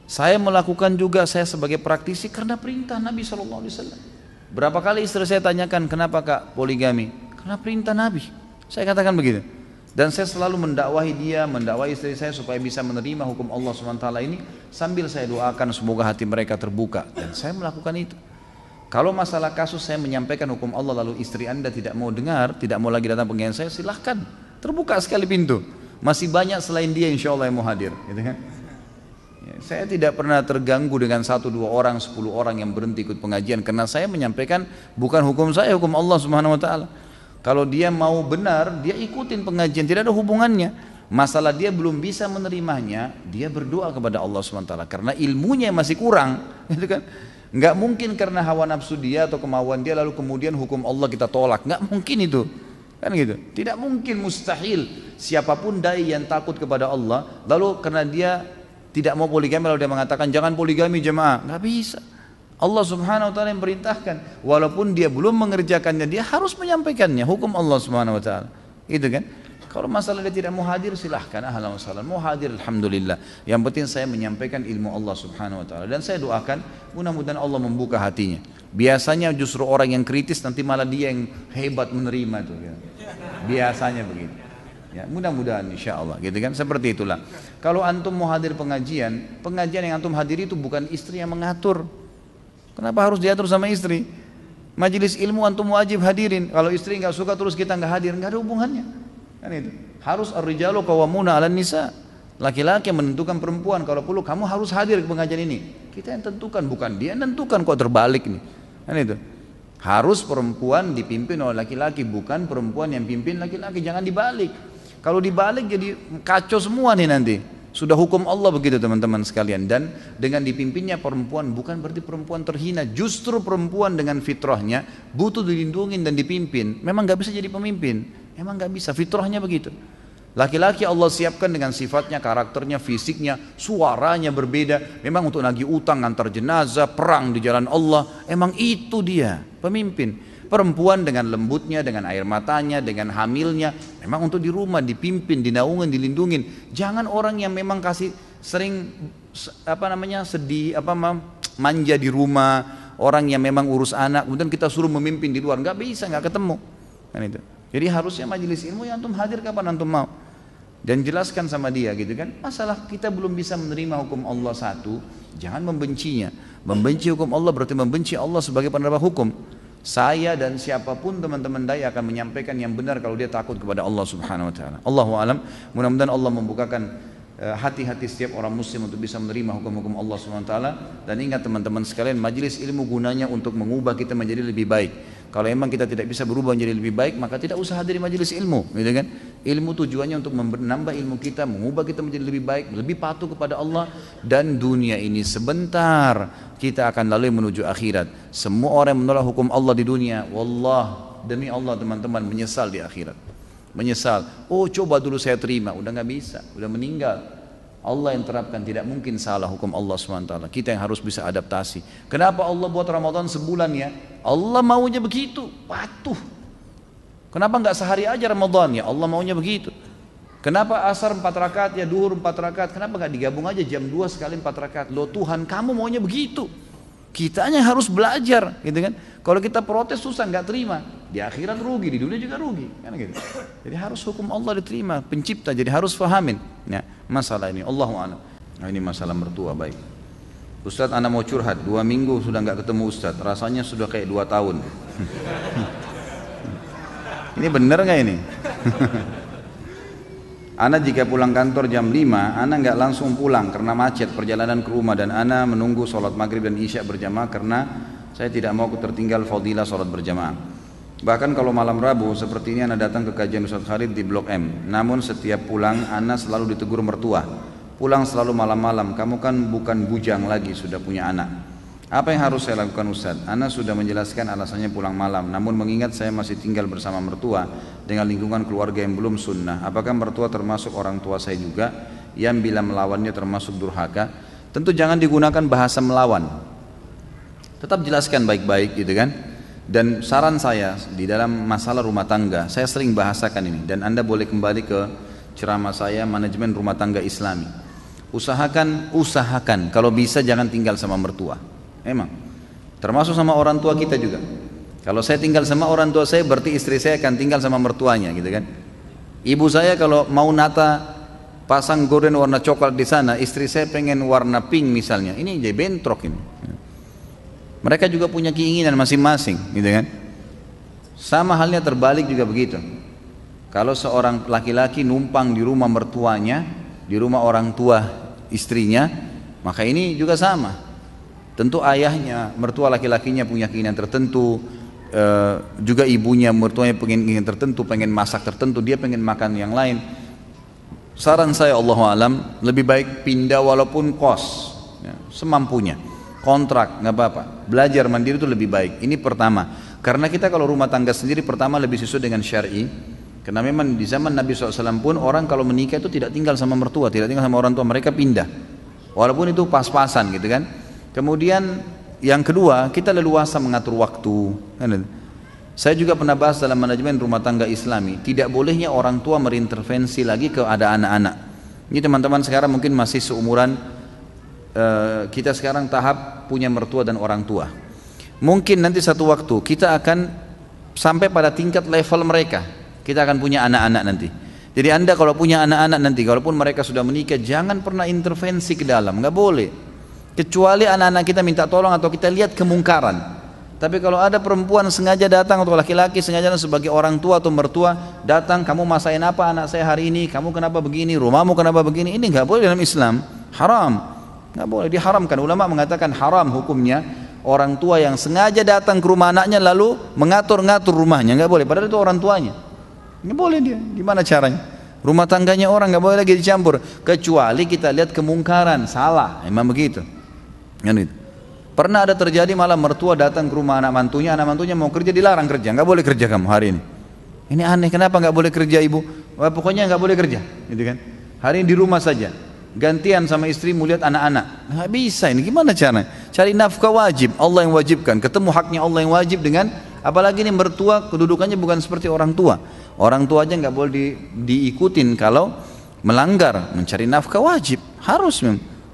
Saya melakukan juga saya sebagai praktisi karena perintah Nabi SAW. Berapa kali istri saya tanyakan kenapa Kak poligami? Karena perintah Nabi. Saya katakan begitu. Dan saya selalu mendakwahi dia, mendakwahi istri saya supaya bisa menerima hukum Allah SWT ini sambil saya doakan semoga hati mereka terbuka. Dan saya melakukan itu. Kalau masalah kasus saya menyampaikan hukum Allah lalu istri Anda tidak mau dengar, tidak mau lagi datang pengajian saya, silahkan. Terbuka sekali pintu. Masih banyak selain dia insya Allah yang mau hadir. Gitu kan? Ya, saya tidak pernah terganggu dengan 1, 2 orang, 10 orang yang berhenti ikut pengajian karena saya menyampaikan bukan hukum saya, hukum Allah Subhanahu wa taala. Kalau dia mau benar, dia ikutin pengajian, tidak ada hubungannya. Masalah dia belum bisa menerimanya, dia berdoa kepada Allah SWT karena ilmunya masih kurang, gitu kan? Nggak mungkin karena hawa nafsu dia atau kemauan dia lalu kemudian hukum Allah kita tolak, nggak mungkin itu, kan gitu? Tidak mungkin, mustahil. Siapapun dai yang takut kepada Allah, lalu karena dia tidak mau poligami lalu dia mengatakan jangan poligami jemaah, nggak bisa. Allah Subhanahu wa taala yang perintahkan, walaupun dia belum mengerjakannya dia harus menyampaikannya hukum Allah Subhanahu wa taala. Itu kan? Kalau masalah dia tidak mau hadir, silahkan, ahlan wa sahlan. Mau hadir, alhamdulillah. Yang penting saya menyampaikan ilmu Allah subhanahu wa ta'ala. Dan saya doakan, mudah-mudahan Allah membuka hatinya. Biasanya justru orang yang kritis nanti malah dia yang hebat menerima itu. Ya. Biasanya begitu. Ya, mudah-mudahan insya Allah, gitu kan? Seperti itulah. Kalau antum mau hadir pengajian, pengajian yang antum hadiri itu bukan istri yang mengatur. Kenapa harus diatur sama istri? Majelis ilmu antum wajib hadirin. Kalau istri nggak suka terus kita nggak hadir, nggak ada hubungannya. Kan itu. Harus ar-rijalu qawwamuna 'alan nisa. Laki-laki yang menentukan perempuan. Kalau perlu kamu harus hadir ke pengajian ini. Kita yang tentukan, bukan dia yang tentukan, kok terbalik nih. Kan itu. Harus perempuan dipimpin oleh laki-laki, bukan perempuan yang pimpin laki-laki. Jangan dibalik. Kalau dibalik jadi kacau semua nih nanti. Sudah hukum Allah begitu teman-teman sekalian. Dan dengan dipimpinnya perempuan bukan berarti perempuan terhina. Justru perempuan dengan fitrahnya butuh dilindungi dan dipimpin. Memang gak bisa jadi pemimpin. Memang gak bisa, fitrahnya begitu. Laki-laki Allah siapkan dengan sifatnya, karakternya, fisiknya, suaranya berbeda. Memang untuk nagih utang, antar jenazah, perang di jalan Allah. Emang itu dia pemimpin. Perempuan dengan lembutnya, dengan air matanya, dengan hamilnya, memang untuk di rumah dipimpin, dinaungin, dilindungin. Jangan orang yang memang kasih sering sedih, manja di rumah, orang yang memang urus anak, kemudian kita suruh memimpin di luar, nggak bisa, nggak ketemu. Kan itu. Jadi harusnya majelis ilmu yang antum hadir kapan antum mau. Dan jelaskan sama dia gitu kan. Masalah kita belum bisa menerima hukum Allah satu, jangan membencinya. Membenci hukum Allah berarti membenci Allah sebagai penerima hukum. Saya dan siapapun teman-teman dai akan menyampaikan yang benar kalau dia takut kepada Allah subhanahu wa ta'ala. Allahu alam, mudah-mudahan Allah membukakan hati-hati setiap orang muslim untuk bisa menerima hukum-hukum Allah subhanahu wa ta'ala. Dan ingat teman-teman sekalian, majelis ilmu gunanya untuk mengubah kita menjadi lebih baik. Kalau memang kita tidak bisa berubah menjadi lebih baik, maka tidak usah hadir majelis ilmu, gitu kan? Ilmu tujuannya untuk menambah ilmu kita, mengubah kita menjadi lebih baik, lebih patuh kepada Allah. Dan dunia ini sebentar, kita akan lalui menuju akhirat. Semua orang yang menolak hukum Allah di dunia, wallah, demi Allah teman-teman, menyesal di akhirat. Menyesal, oh coba dulu saya terima, udah gak bisa, udah meninggal. Allah yang terapkan, tidak mungkin salah hukum Allah SWT. Kita yang harus bisa adaptasi. Kenapa Allah buat Ramadan sebulan ya? Allah maunya begitu, patuh. Kenapa nggak sehari aja Ramadan ya? Allah maunya begitu. Kenapa asar 4 rakaat ya, duhur 4 rakaat? Kenapa nggak digabung aja jam 2 sekali 4 rakaat? Loh Tuhan, kamu maunya begitu. Kitanya harus belajar, gitu kan? Kalau kita protes susah, nggak terima. Di akhirat rugi, di dunia juga rugi, kan gitu. Jadi harus hukum Allah diterima, pencipta. Jadi harus fahamin. Ya, masalah ini. Allahu a'lam. Nah, ini masalah mertua, baik. Ustadz, anak mau curhat. 2 minggu sudah nggak ketemu Ustadz. Rasanya sudah kayak 2 tahun. Ini bener nggak ini? Ana jika pulang kantor jam 5, Ana nggak langsung pulang karena macet perjalanan ke rumah, dan Ana menunggu sholat maghrib dan isya berjamaah karena saya tidak mau tertinggal fadilah sholat berjamaah. Bahkan kalau malam Rabu seperti ini Ana datang ke kajian Ustadz Khalid di Blok M. Namun setiap pulang Ana selalu ditegur mertua. Pulang selalu malam-malam, kamu kan bukan bujang lagi, sudah punya anak. Apa yang harus saya lakukan Ustadz? Ana sudah menjelaskan alasannya pulang malam, namun mengingat saya masih tinggal bersama mertua dengan lingkungan keluarga yang belum sunnah, apakah mertua termasuk orang tua saya juga yang bila melawannya termasuk durhaka? Tentu jangan digunakan bahasa melawan, tetap jelaskan baik-baik gitu kan. Dan saran saya di dalam masalah rumah tangga, saya sering bahasakan ini, dan Anda boleh kembali ke ceramah saya manajemen rumah tangga Islami. Usahakan kalau bisa jangan tinggal sama mertua. Emang termasuk sama orang tua kita juga. Kalau saya tinggal sama orang tua saya, berarti istri saya akan tinggal sama mertuanya, gitu kan. Ibu saya kalau mau nata pasang gorden warna coklat di sana, istri saya pengen warna pink misalnya, ini jadi bentrok ini. Mereka juga punya keinginan masing-masing, gitu kan. Sama halnya terbalik juga begitu. Kalau seorang laki-laki numpang di rumah mertuanya, di rumah orang tua istrinya, maka ini juga sama. Tentu ayahnya, mertua laki-lakinya punya keinginan tertentu, juga ibunya, mertuanya pengen keinginan tertentu, pengen masak tertentu, dia pengen makan yang lain. Saran saya Allahu'alam, lebih baik pindah walaupun kos, ya, semampunya, kontrak, nggak apa-apa. Belajar mandiri itu lebih baik. Ini pertama, karena kita kalau rumah tangga sendiri pertama lebih sesuai dengan syar'i. Karena memang di zaman Nabi SAW pun orang kalau menikah itu tidak tinggal sama mertua, tidak tinggal sama orang tua, mereka pindah. Walaupun itu pas-pasan gitu kan. Kemudian yang kedua, kita leluasa mengatur waktu. Saya juga pernah bahas dalam manajemen rumah tangga Islami, tidak bolehnya orang tua berintervensi lagi ke ada anak-anak. Ini teman-teman sekarang mungkin masih seumuran kita sekarang tahap punya mertua dan orang tua. Mungkin nanti satu waktu kita akan sampai pada tingkat level mereka. Kita akan punya anak-anak nanti. Jadi Anda kalau punya anak-anak nanti, kalaupun mereka sudah menikah, jangan pernah intervensi ke dalam, nggak boleh. Kecuali anak-anak kita minta tolong atau kita lihat kemungkaran. Tapi kalau ada perempuan sengaja datang atau laki-laki sengaja sebagai orang tua atau mertua datang, kamu masain apa anak saya hari ini, kamu kenapa begini, rumahmu kenapa begini, ini nggak boleh dalam Islam, haram, nggak boleh, diharamkan. Ulama mengatakan haram hukumnya orang tua yang sengaja datang ke rumah anaknya lalu mengatur-ngatur rumahnya, nggak boleh, padahal itu orang tuanya, nggak boleh dia, gimana caranya? Rumah tangganya orang nggak boleh lagi dicampur, kecuali kita lihat kemungkaran, salah, memang begitu. Pernah ada terjadi malah mertua datang ke rumah anak mantunya mau kerja dilarang kerja, nggak boleh kerja kamu hari ini. Ini aneh, kenapa nggak boleh kerja ibu? Wah, pokoknya nggak boleh kerja, gitu kan? Hari ini di rumah saja, gantian sama istri lihat anak-anak. Nggak bisa ini, gimana caranya? Cari nafkah wajib, Allah yang wajibkan, ketemu haknya Allah yang wajib dengan, apalagi ini mertua kedudukannya bukan seperti orang tua. Orang tua aja nggak boleh diikutin kalau melanggar, mencari nafkah wajib, harus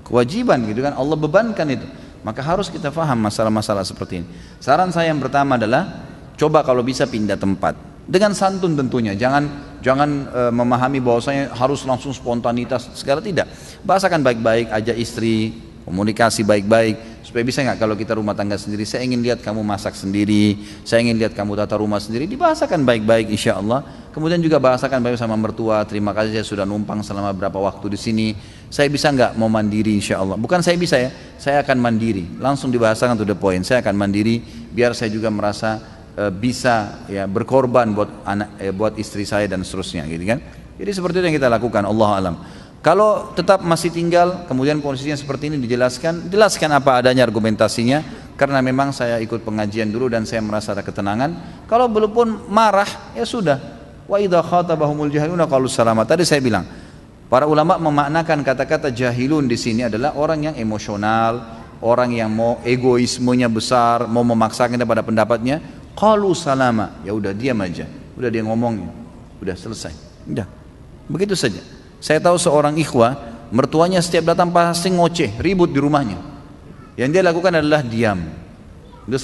kewajiban, gitu kan? Allah bebankan itu. Maka harus kita faham masalah-masalah seperti ini. Saran saya yang pertama adalah coba kalau bisa pindah tempat dengan santun tentunya. Jangan memahami bahwasanya harus langsung spontanitas segala, tidak. Bahasakan baik-baik, ajak istri, komunikasi baik-baik supaya bisa nggak kalau kita rumah tangga sendiri, saya ingin lihat kamu masak sendiri, saya ingin lihat kamu tata rumah sendiri, dibahasakan baik-baik insya Allah. Kemudian juga bahasakan baik sama mertua, terima kasih saya sudah numpang selama berapa waktu di sini, saya bisa nggak mau mandiri insya Allah, bukan saya bisa ya, saya akan mandiri, langsung dibahasakan to the point, saya akan mandiri biar saya juga merasa bisa ya berkorban buat buat istri saya dan seterusnya, gitu kan. Jadi seperti itu yang kita lakukan, Allah alam. Kalau tetap masih tinggal, kemudian posisinya seperti ini jelaskan apa adanya argumentasinya, karena memang saya ikut pengajian dulu dan saya merasa ada ketenangan. Kalau belum pun marah, ya sudah. Wa idza khatabahumul jahiluna qalu salama. Tadi saya bilang, para ulama memaknakan kata-kata jahilun di sini adalah orang yang emosional, orang yang mau egoismenya besar, mau memaksakan pada pendapatnya. Qalu salama, ya udah diam aja, udah dia ngomongnya, udah selesai, udah, begitu saja. Saya tahu seorang ikhwah, mertuanya setiap datang pasti ngoceh, ribut di rumahnya. Yang dia lakukan adalah diam. Udah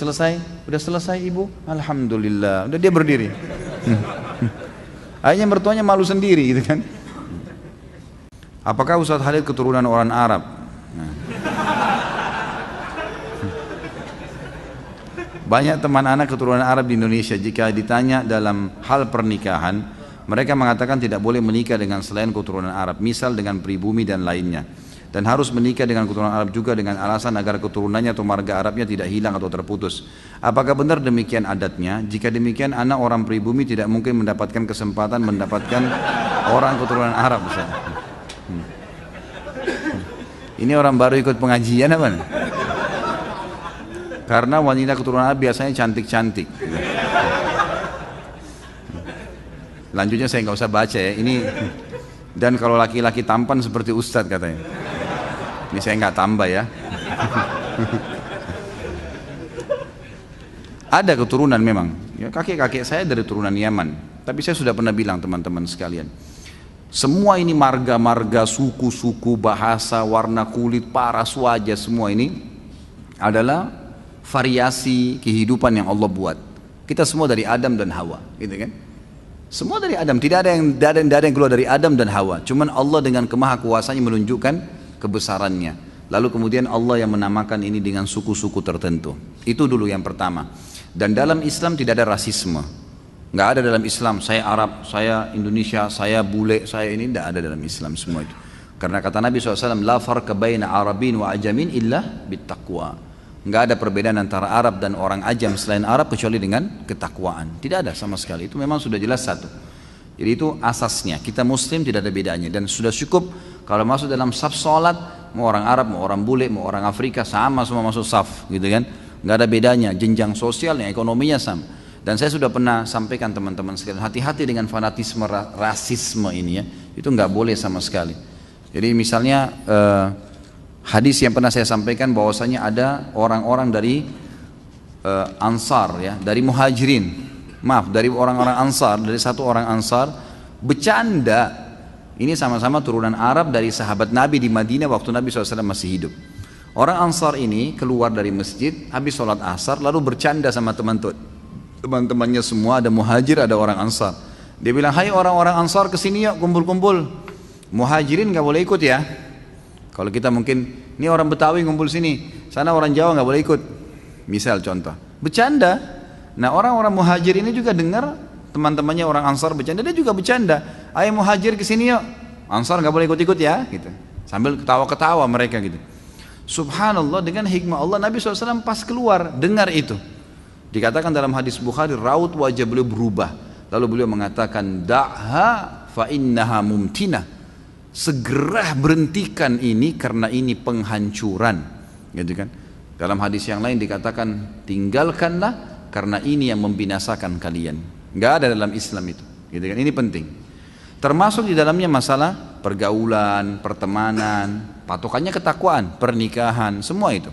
selesai ibu, alhamdulillah, udah dia berdiri. Akhirnya mertuanya malu sendiri, gitu kan. Apakah Ustaz Khalid keturunan orang Arab? Nah. Banyak teman anak keturunan Arab di Indonesia, jika ditanya dalam hal pernikahan, mereka mengatakan tidak boleh menikah dengan selain keturunan Arab, misal dengan pribumi dan lainnya. Dan harus menikah dengan keturunan Arab juga dengan alasan agar keturunannya atau marga Arabnya tidak hilang atau terputus. Apakah benar demikian adatnya? Jika demikian, anak orang pribumi tidak mungkin mendapatkan kesempatan mendapatkan orang keturunan Arab. Ini orang baru ikut pengajian apa nih? Karena wanita keturunan Arab biasanya cantik-cantik. Lanjutnya saya nggak usah baca ya. Ini dan kalau laki-laki tampan seperti Ustadz katanya. Ini saya nggak tambah ya. Ada keturunan memang. Ya, kakek-kakek saya dari turunan Yaman. Tapi saya sudah pernah bilang teman-teman sekalian, semua ini marga-marga, suku-suku, bahasa, warna kulit, paras wajah, semua ini adalah variasi kehidupan yang Allah buat. Kita semua dari Adam dan Hawa, gitu kan? Semua dari Adam, tidak ada yang keluar dari Adam dan Hawa. Cuman Allah dengan kemahakuasaannya menunjukkan kebesarannya. Lalu kemudian Allah yang menamakan ini dengan suku-suku tertentu. Itu dulu yang pertama. Dan dalam Islam tidak ada rasisme. Nggak ada dalam Islam, saya Arab, saya Indonesia, saya bule, saya ini, tidak ada dalam Islam semua itu. Karena kata Nabi SAW, la farqa baina Arabin wa ajamin illa bittaqwa. Nggak ada perbedaan antara Arab dan orang ajam selain Arab kecuali dengan ketakwaan. Tidak ada sama sekali, itu memang sudah jelas satu. Jadi itu asasnya, kita Muslim tidak ada bedanya. Dan sudah cukup kalau masuk dalam saf sholat, mau orang Arab, mau orang bule, mau orang Afrika, sama semua masuk saf, gitu kan. Nggak ada bedanya, jenjang sosialnya, ekonominya sama. Dan saya sudah pernah sampaikan teman-teman sekalian, hati-hati dengan fanatisme rasisme ini ya, itu nggak boleh sama sekali. Jadi misalnya hadis yang pernah saya sampaikan bahwasanya ada orang-orang dari Ansar ya, dari Muhajirin, maaf, dari orang-orang Ansar, dari satu orang Ansar bercanda. Ini sama-sama turunan Arab dari sahabat Nabi di Madinah waktu Nabi SAW masih hidup. Orang Ansar ini keluar dari masjid habis sholat asar lalu bercanda sama teman-temannya semua, ada muhajir, ada orang Ansar. Dia bilang, hai orang-orang Ansar kesini yuk kumpul-kumpul. Muhajirin gak boleh ikut ya. Kalau kita mungkin, ini orang Betawi ngumpul sini, sana orang Jawa gak boleh ikut. Misal contoh, bercanda. Nah orang-orang muhajir ini juga dengar teman-temannya orang Ansar bercanda, dia juga bercanda. Ayo muhajir kesini yuk, Ansar gak boleh ikut-ikut ya gitu. Sambil ketawa-ketawa mereka gitu. Subhanallah, dengan hikmah Allah Nabi SAW pas keluar dengar itu. Dikatakan dalam hadis Bukhari, raut wajah beliau berubah. Lalu beliau mengatakan, da'ha fa innaha mumtinah. Segera berhentikan ini karena ini penghancuran, gitu kan. Dalam hadis yang lain dikatakan, tinggalkanlah karena ini yang membinasakan kalian. Nggak ada dalam Islam itu, gitu kan. Ini penting. Termasuk di dalamnya masalah pergaulan, pertemanan, patokannya ketakwaan, pernikahan, semua itu.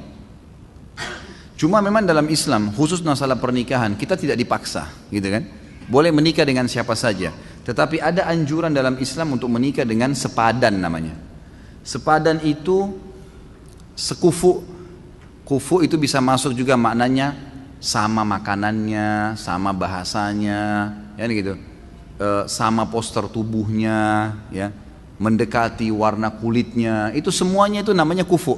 Cuma memang dalam Islam, khusus masalah pernikahan, kita tidak dipaksa, gitu kan. Boleh menikah dengan siapa saja, tetapi ada anjuran dalam Islam untuk menikah dengan sepadan namanya. Sepadan itu sekufu. Kufu itu bisa masuk juga maknanya sama makanannya, sama bahasanya, ya gitu, sama poster tubuhnya, ya, mendekati warna kulitnya, itu semuanya itu namanya kufu.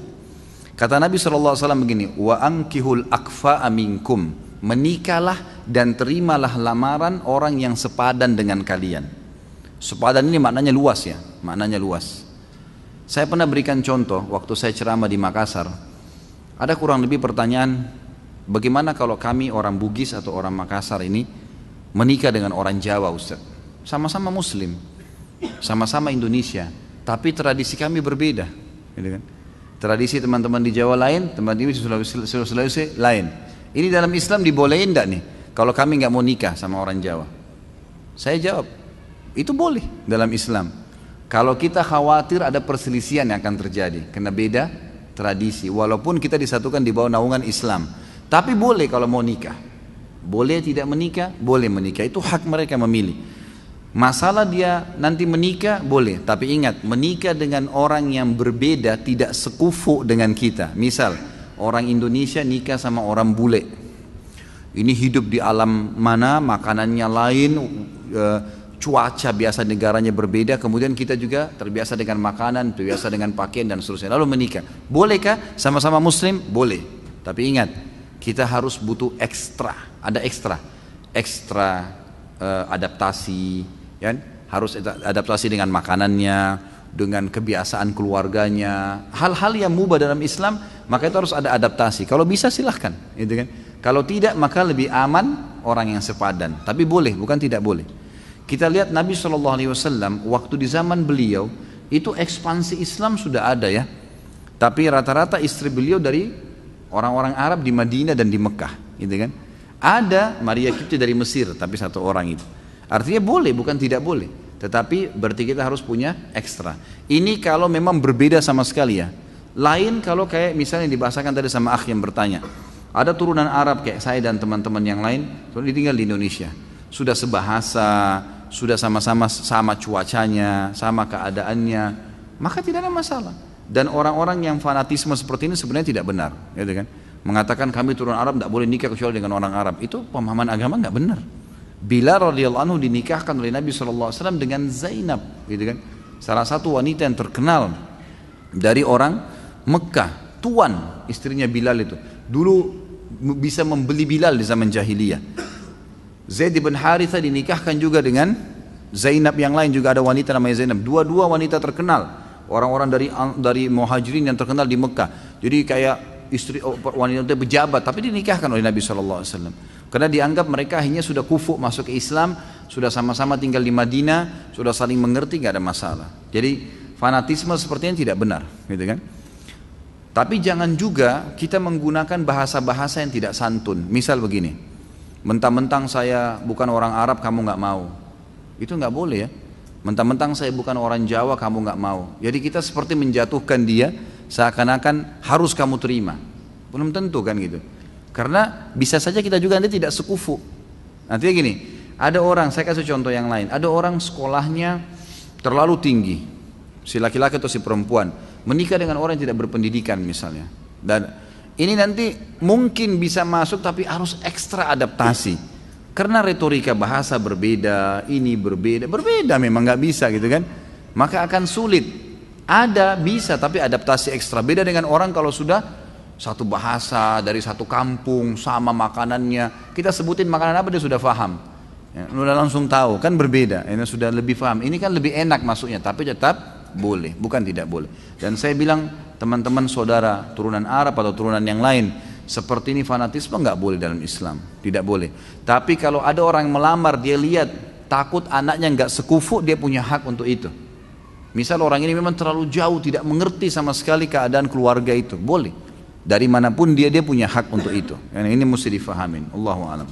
Kata Nabi SAW begini, wa ankihul akfa aminkum, menikahlah dan terimalah lamaran orang yang sepadan dengan kalian. Sepadan ini maknanya luas ya, maknanya luas. Saya pernah berikan contoh waktu saya ceramah di Makassar. Ada kurang lebih pertanyaan, bagaimana kalau kami orang Bugis atau orang Makassar ini menikah dengan orang Jawa, Ustaz? Sama-sama Muslim, sama-sama Indonesia, tapi tradisi kami berbeda, gitu kan? Tradisi teman-teman di Jawa lain, teman-teman di Sulawesi lain. Ini dalam Islam dibolehin enggak nih? Kalau kami nggak mau nikah sama orang Jawa, saya jawab, itu boleh dalam Islam. Kalau kita khawatir ada perselisihan yang akan terjadi, karena beda tradisi, walaupun kita disatukan di bawah naungan Islam, tapi boleh kalau mau nikah. Boleh tidak menikah, boleh menikah, itu hak mereka memilih. Masalah dia nanti menikah boleh, tapi ingat, menikah dengan orang yang berbeda tidak sekufu dengan kita. Misal orang Indonesia nikah sama orang bule, ini hidup di alam mana, makanannya lain, cuaca biasa negaranya berbeda, kemudian kita juga terbiasa dengan makanan, terbiasa dengan pakaian dan seterusnya, lalu menikah. Bolehkah sama-sama Muslim? Boleh, tapi ingat, kita harus butuh ekstra, ada ekstra adaptasi, kan? Harus adaptasi dengan makanannya, dengan kebiasaan keluarganya, hal-hal yang mubah dalam Islam, maka itu harus ada adaptasi. Kalau bisa silahkan, gitu kan? Kalau tidak, maka lebih aman orang yang sepadan. Tapi boleh, bukan tidak boleh. Kita lihat Nabi SAW waktu di zaman beliau itu ekspansi Islam sudah ada ya, tapi rata-rata istri beliau dari orang-orang Arab di Madinah dan di Mekah, gitu kan. Ada Maria Kipti dari Mesir, tapi satu orang itu. Artinya boleh, bukan tidak boleh, tetapi berarti kita harus punya ekstra. Ini kalau memang berbeda sama sekali ya. Lain kalau kayak misalnya dibahasakan tadi sama akh yang bertanya, ada turunan Arab kayak saya dan teman-teman yang lain, sudah tinggal di Indonesia, sudah sebahasa, sudah sama-sama sama cuacanya, sama keadaannya, maka tidak ada masalah. Dan orang-orang yang fanatisme seperti ini sebenarnya tidak benar, gitu kan? Mengatakan kami turun Arab tidak boleh nikah kecuali dengan orang Arab, itu pemahaman agama nggak benar. Bilal radhiyallahu anhu dinikahkan oleh Nabi SAW dengan Zainab, gitu kan? Salah satu wanita yang terkenal dari orang Mekah, tuan istrinya Bilal itu. Dulu bisa membeli Bilal di zaman jahiliyah. Zaid bin Haritha dinikahkan juga dengan Zainab, yang lain juga ada wanita namanya Zainab. Dua-dua wanita terkenal, orang-orang dari Muhajirin yang terkenal di Mekah. Jadi kayak istri wanita pejabat, tapi dinikahkan oleh Nabi SAW. Karena dianggap mereka akhirnya sudah kufu masuk ke Islam, sudah sama-sama tinggal di Madinah, sudah saling mengerti, nggak ada masalah. Jadi fanatisme sepertinya tidak benar, gitu kan? Tapi jangan juga kita menggunakan bahasa-bahasa yang tidak santun. Misal begini, mentang-mentang saya bukan orang Arab kamu nggak mau, itu nggak boleh ya. Mentang-mentang saya bukan orang Jawa kamu nggak mau, jadi kita seperti menjatuhkan dia seakan-akan harus kamu terima. Belum tentu kan gitu, karena bisa saja kita juga nanti tidak sekufu, Nanti gini, ada orang, saya kasih contoh yang lain, ada orang sekolahnya terlalu tinggi, si laki-laki atau si perempuan, menikah dengan orang yang tidak berpendidikan misalnya. Dan ini nanti mungkin bisa masuk tapi harus ekstra adaptasi. Karena retorika bahasa berbeda, ini berbeda memang nggak bisa gitu kan. Maka akan sulit. Ada bisa tapi adaptasi ekstra. Beda dengan orang kalau sudah satu bahasa dari satu kampung sama makanannya, kita sebutin makanan apa dia sudah paham, ya, udah langsung tahu, kan berbeda. Ini sudah lebih paham, ini kan lebih enak masuknya, tapi tetap boleh, bukan tidak boleh. Dan saya bilang teman-teman saudara turunan Arab atau turunan yang lain, seperti ini fanatisme nggak boleh dalam Islam, tidak boleh. Tapi kalau ada orang yang melamar, dia lihat takut anaknya nggak sekufu, dia punya hak untuk itu. Misal orang ini memang terlalu jauh, tidak mengerti sama sekali keadaan keluarga itu, boleh. Dari manapun dia punya hak untuk itu. Ini mesti difahamin. Allahu a'lam.